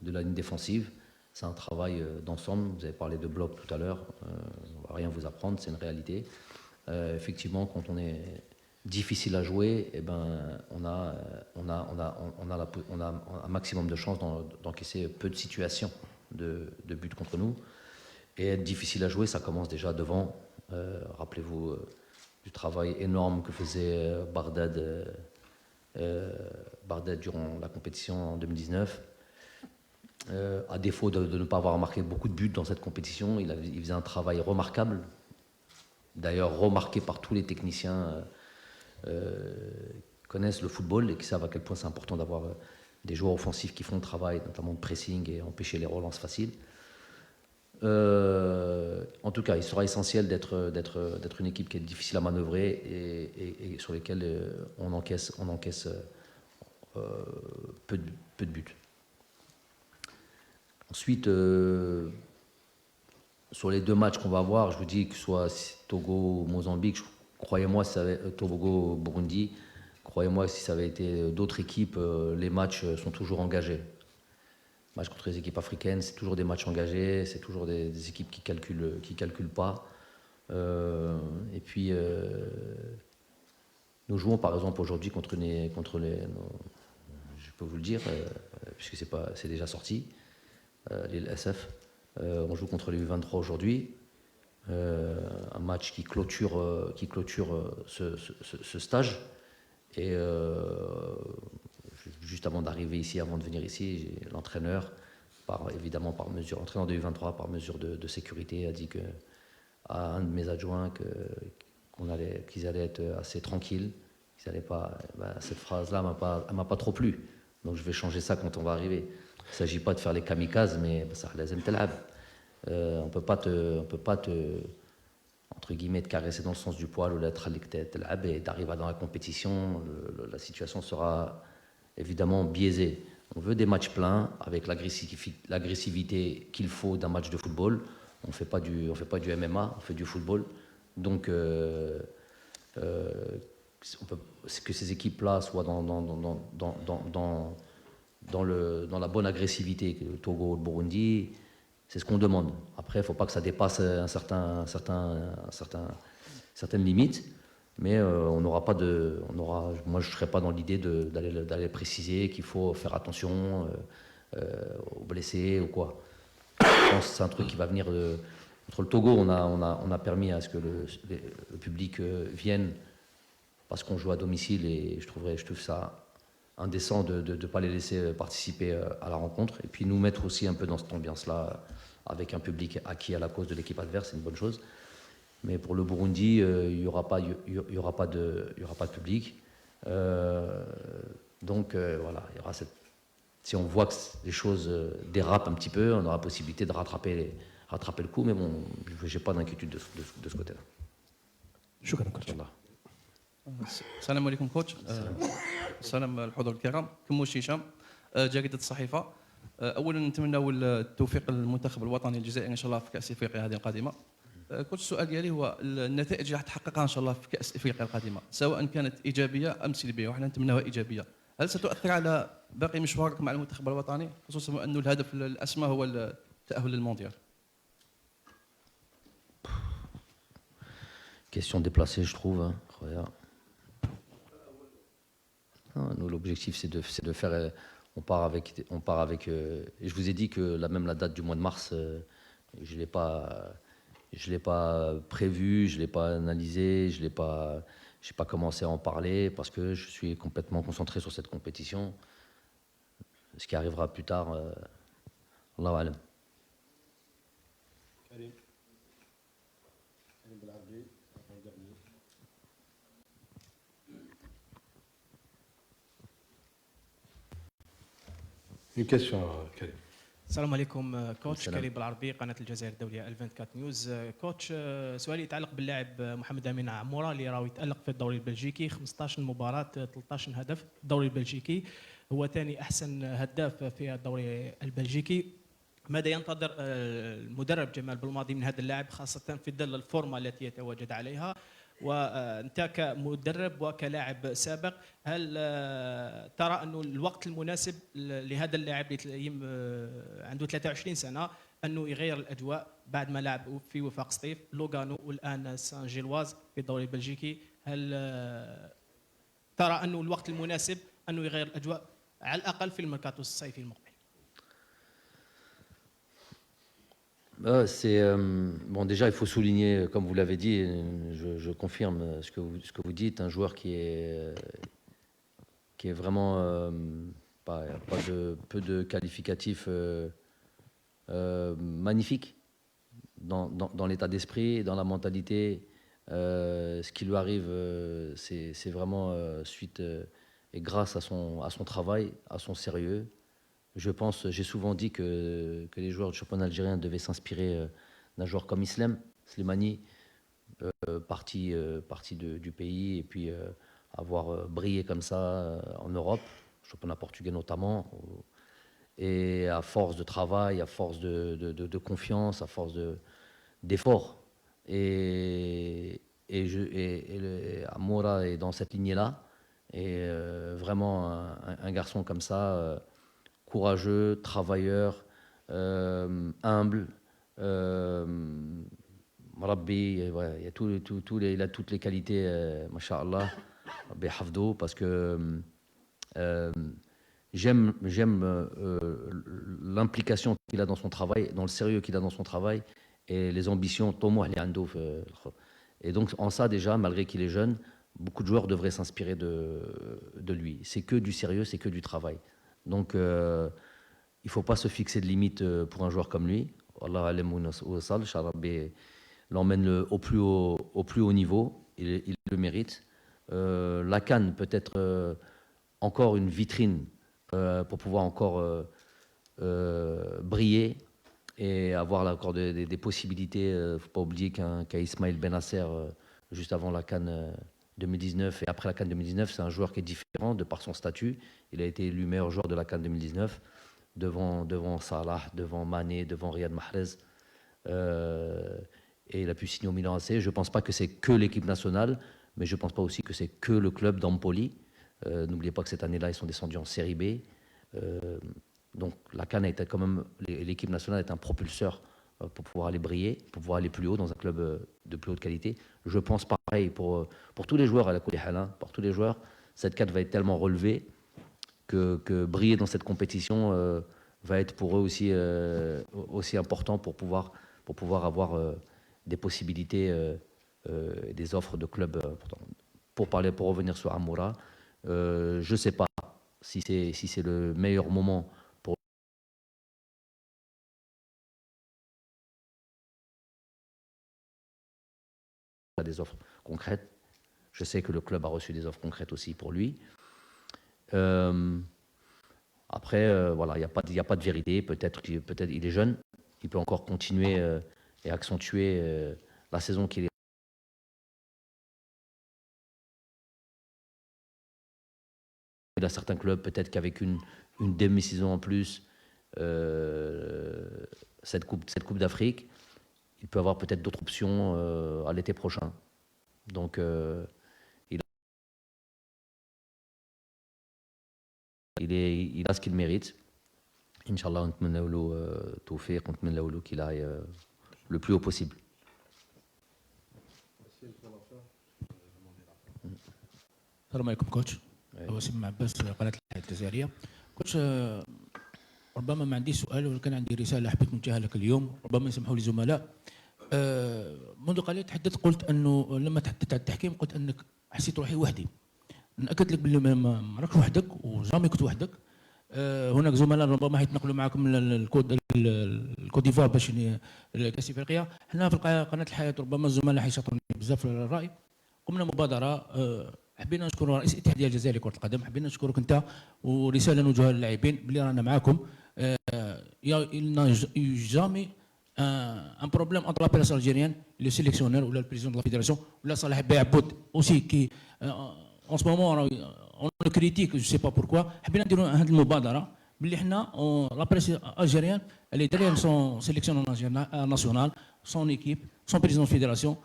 la ligne défensive, c'est un travail d'ensemble. Vous avez parlé de bloc tout à l'heure, on va rien vous apprendre, c'est une réalité. Effectivement, quand on est difficile à jouer, eh ben, on a un maximum de chances d'encaisser peu de situations de buts contre nous. Et être difficile à jouer, ça commence déjà devant. Rappelez-vous du travail énorme que faisait Bardad durant la compétition en 2019. À défaut de ne pas avoir marqué beaucoup de buts dans cette compétition, il faisait un travail remarquable, d'ailleurs remarqué par tous les techniciens qui connaissent le football et qui savent à quel point c'est important d'avoir des joueurs offensifs qui font le travail, notamment de pressing et empêcher les relances faciles. En tout cas, il sera essentiel d'être une équipe qui est difficile à manœuvrer et sur lesquelles on encaisse peu de buts. Ensuite, sur les 2 matchs qu'on va avoir, je vous dis que ce soit Togo ou Mozambique, croyez-moi, Togo, Burundi, croyez-moi, si ça avait été d'autres équipes, les matchs sont toujours engagés. Match contre les équipes africaines, c'est toujours des matchs engagés, c'est toujours des équipes qui calculent pas. Et puis, nous jouons par exemple aujourd'hui contre les, je peux vous le dire, puisque c'est déjà sorti, les SF. On joue contre les U23 aujourd'hui, un match qui clôture ce stage. Et juste avant d'arriver ici, avant de venir ici, l'entraîneur, l'entraîneur de U23, par mesure de sécurité, a dit à un de mes adjoints qu'ils allaient être assez tranquilles. Ils allaient pas, cette phrase-là elle m'a pas trop plu. Donc je vais changer ça quand on va arriver. Il ne s'agit pas de faire les kamikazes, mais ça lazem telab. On peut pas te entre guillemets te caresser dans le sens du poil ou d'être telab et d'arriver dans la compétition, la situation sera évidemment biaisée. On veut des matchs pleins avec l'agressivité qu'il faut d'un match de football. On fait pas du MMA, on fait du football. Donc que ces équipes-là soient dans la bonne agressivité que le Togo ou le Burundi, c'est ce qu'on demande. Après, il ne faut pas que ça dépasse certaines limites, mais moi, je ne serai pas dans l'idée d'aller préciser qu'il faut faire attention aux blessés ou quoi. Je pense que c'est un truc qui va venir contre le Togo. On a permis à ce que le public vienne parce qu'on joue à domicile et je trouve ça indécent de ne pas les laisser participer à la rencontre. Et puis nous mettre aussi un peu dans cette ambiance-là avec un public acquis à la cause de l'équipe adverse, c'est une bonne chose. Mais pour le Burundi, il n'y aura pas de public. Donc voilà, il y aura si on voit que les choses dérapent un petit peu, on aura la possibilité de rattraper le coup. Mais bon, je n'ai pas d'inquiétude de ce côté-là. شكرا كوتش. السلام عليكم كوتش. السلام الحضور الكرام. كموش هشام جريدة الصحيفة. اولا نتمنى التوفيق للمنتخب الوطني الجزائري ان شاء الله في كاس افريقيا هذه القادمه. كوتش السؤال ديالي هو النتائج اللي راح تحققها ان شاء الله في كاس افريقيا القادمه سواء كانت ايجابيه ام سلبيه وحنا نتمناها ايجابيه، هل ستؤثر على باقي مشوارك مع المنتخب الوطني خصوصا انه الهدف الاسمى هو التاهل للمونديال؟ Question déplacée, je trouve. Hein. Nous, l'objectif, c'est de faire. On part avec. Et je vous ai dit que la date du mois de mars, je l'ai pas prévu, je l'ai pas analysé, j'ai pas commencé à en parler parce que je suis complètement concentré sur cette compétition. Ce qui arrivera plus tard, Allahu Alam. Une question, Karim. السلام عليكم كوتش. كريم بالعربي قناه الجزائر الدوليه 24 نيوز. كوتش سؤالي يتعلق باللاعب محمد امين عموره اللي راهو يتالق في الدوري البلجيكي، 15 مباراه 13 هدف في الدوري البلجيكي، هو ثاني احسن هداف في الدوري البلجيكي. ماذا ينتظر المدرب جمال بلماضي من هذا اللاعب خاصه في ظل الفورمه التي يتواجد عليها؟ وانت كمدرب وكلاعب سابق هل ترى انه الوقت المناسب لهذا اللاعب اللي عنده 23 سنه انه يغير الاجواء بعد ما لعب في وفاق سطيف، لوغانو والان سان جيلواز في الدوري البلجيكي؟ هل ترى انه الوقت المناسب انه يغير الاجواء على الاقل في الميركاتو الصيفي المقبل؟ Bon, déjà, il faut souligner, comme vous l'avez dit, je confirme ce que vous dites, un joueur qui est vraiment peu de qualificatifs magnifiques dans l'état d'esprit, dans la mentalité. Ce qui lui arrive, c'est vraiment suite et grâce à son travail, à son sérieux. Je pense, j'ai souvent dit que les joueurs du championnat algérien devaient s'inspirer d'un joueur comme Slimani, parti du pays, et puis avoir brillé comme ça en Europe, championnat portugais notamment, et à force de travail, à force de confiance, à force d'effort. Et Amoura est dans cette lignée-là, et vraiment un garçon comme ça, courageux, travailleur, humble, Rabbi, il a toutes les qualités, Masha'Allah, Rabbi Hafdo, parce que j'aime l'implication qu'il a dans son travail, dans le sérieux qu'il a dans son travail, et les ambitions, et donc en ça déjà, malgré qu'il est jeune, beaucoup de joueurs devraient s'inspirer de lui. C'est que du sérieux, c'est que du travail. Donc il ne faut pas se fixer de limites pour un joueur comme lui. Allah l'emmène au plus haut niveau, il le mérite. La CAN peut être encore une vitrine pour pouvoir encore briller et avoir encore des possibilités. Il ne faut pas oublier qu'un Ismaël Benasser, juste avant la CAN 2019 et après la CAN 2019, c'est un joueur qui est différent de par son statut. Il a été élu meilleur joueur de la CAN 2019 devant Salah, devant Mané, devant Riyad Mahrez. Et il a pu signer au Milan AC. Je ne pense pas que c'est que l'équipe nationale, mais je ne pense pas aussi que c'est que le club d'Empoli. N'oubliez pas que cette année-là, ils sont descendus en Série B. Donc la CAN a été quand même, l'équipe nationale est un propulseur pour pouvoir aller briller, pour pouvoir aller plus haut dans un club de plus haute qualité. Je pense pareil pour tous les joueurs à la Koulihala, pour tous les joueurs, cette CAN va être tellement relevée que briller dans cette compétition va être pour eux aussi important pour pouvoir avoir des possibilités, des offres de clubs. Pour revenir sur Amoura, je ne sais pas si c'est le meilleur moment pour des offres concrètes. Je sais que le club a reçu des offres concrètes aussi pour lui. Après, voilà, il n'y a pas de vérité. Peut-être il est jeune, il peut encore continuer et accentuer la saison qu'il est. Il a certains clubs, peut-être qu'avec une demi-saison en plus, cette Coupe d'Afrique, il peut avoir peut-être d'autres options à l'été prochain. Donc, il a ce qu'il mérite. Inch'Allah, on qu'il aille le plus haut possible. السلام عليكم كوتش. وسيم عباس قناه الحياه الجزائريه. كوتش ربما ما عنديش سؤال ولكن عندي رساله حبيت نوجهها لك اليوم، ربما يسمحوا لي زملاء. منذ قليل تحدثت قلت انه لما تحدثت عن التحكيم قلت انك حسيت روحي وحدي. ناكد لك باللي ما راكش وحدك وجامي كنت وحدك. هناك زملاء ربما حيتنقلوا معكم الكوت ديفوار باش كاس افريقيا. حنا في قناه الحياه ربما الزملاء حيشاطروني بزاف في الراي. قمنا مبادره حبينا نشكر رئيس الاتحاديه الجزائريه لكره القدم، حبينا نشكرك انت ورساله نوجهها للاعبين بلي رانا معاكم. جامي un problème entre la presse algérienne, le sélectionneur ou le président de la fédération, ou la Salah Beaboud aussi qui en ce moment on le critique, je ne sais pas pourquoi. حبينا نديروا هذه المبادره باللي حنا la presse algérienne elle est derrière son sélectionneur national, son équipe, son président de fédération.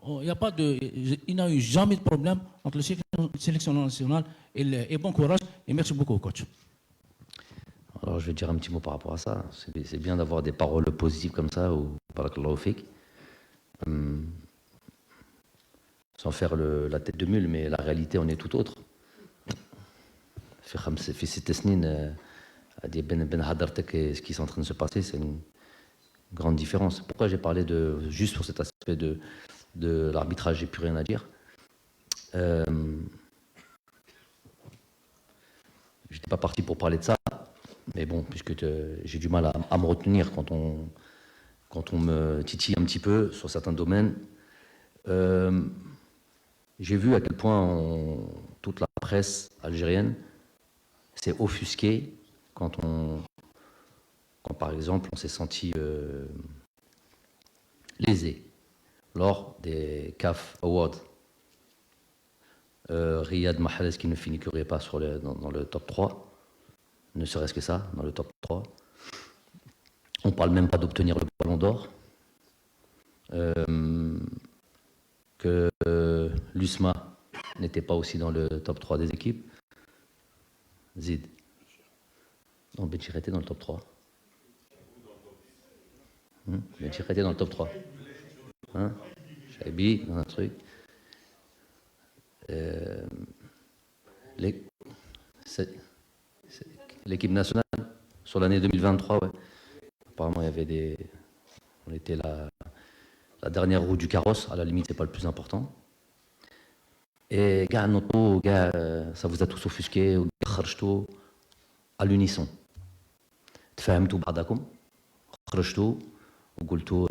Il n'y a eu jamais de problème entre le sélectionneur national et bon courage et merci beaucoup coach. Alors je vais dire un petit mot par rapport à ça. C'est bien d'avoir des paroles positives comme ça, ou barakallahu fik. Sans faire la tête de mule, mais la réalité en est tout autre. في 6 سنين بين حضرتك ce qui est en train de se passer, c'est une grande différence. Pourquoi j'ai parlé juste sur cet aspect de l'arbitrage, j'ai plus rien à dire. J'étais pas parti pour parler de ça, mais bon, puisque j'ai du mal à me retenir quand on me titille un petit peu sur certains domaines. J'ai vu à quel point toute la presse algérienne s'est offusquée quand par exemple on s'est senti lésé lors des CAF Awards. Riyad Mahrez qui ne figurait pas dans le top 3, ne serait-ce que ça, dans le top 3. On ne parle même pas d'obtenir le ballon d'or. Que l'USMA n'était pas aussi dans le top 3 des équipes. Zid. Non, Benchir était dans le top 3. Benchir était dans le top 3. Hein? Chaibi, dans un truc. L'équipe nationale, sur l'année 2023, ouais. Apparemment, il y avait on était la dernière roue du carrosse, à la limite, c'est pas le plus important. Et ça vous a tous offusqué, à l'unisson. تفاهمتوا بعضكم خرجتوا وقلتوا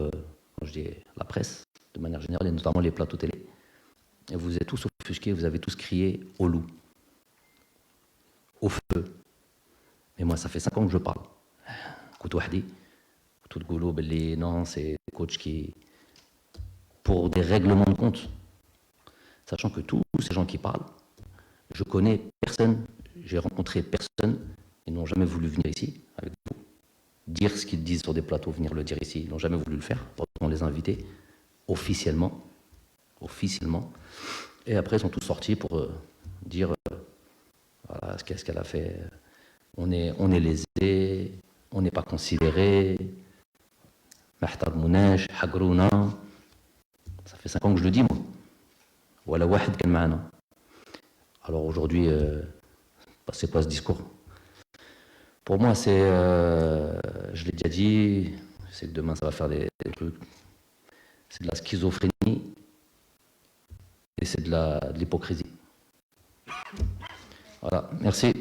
je dis la presse de manière générale et notamment les plateaux télé, et vous êtes tous offusqués, vous avez tous crié au loup, au feu. Mais moi ça fait 5 ans que je parle. كنت وحدي كنتوا تقولوا باللي non c'est coach qui pour des règlements de compte, sachant que tous ces gens qui parlent, je connais personne, j'ai rencontré personne, ils n'ont jamais voulu venir ici avec vous, dire ce qu'ils disent sur des plateaux, venir le dire ici, ils n'ont jamais voulu le faire, pourtant on les a invités officiellement, et après ils sont tous sortis pour dire voilà qu'est-ce qu'elle a fait, on est lésé, on n'est pas considéré, محترموناش حقرونا. Ça fait 5 ans que je le dis, moi. Voilà, واحد كان معنا. Alors aujourd'hui, c'est quoi ce discours? Pour moi, je l'ai déjà dit, je sais que demain ça va faire des trucs. C'est de la schizophrénie et c'est de l'hypocrisie. Voilà, merci.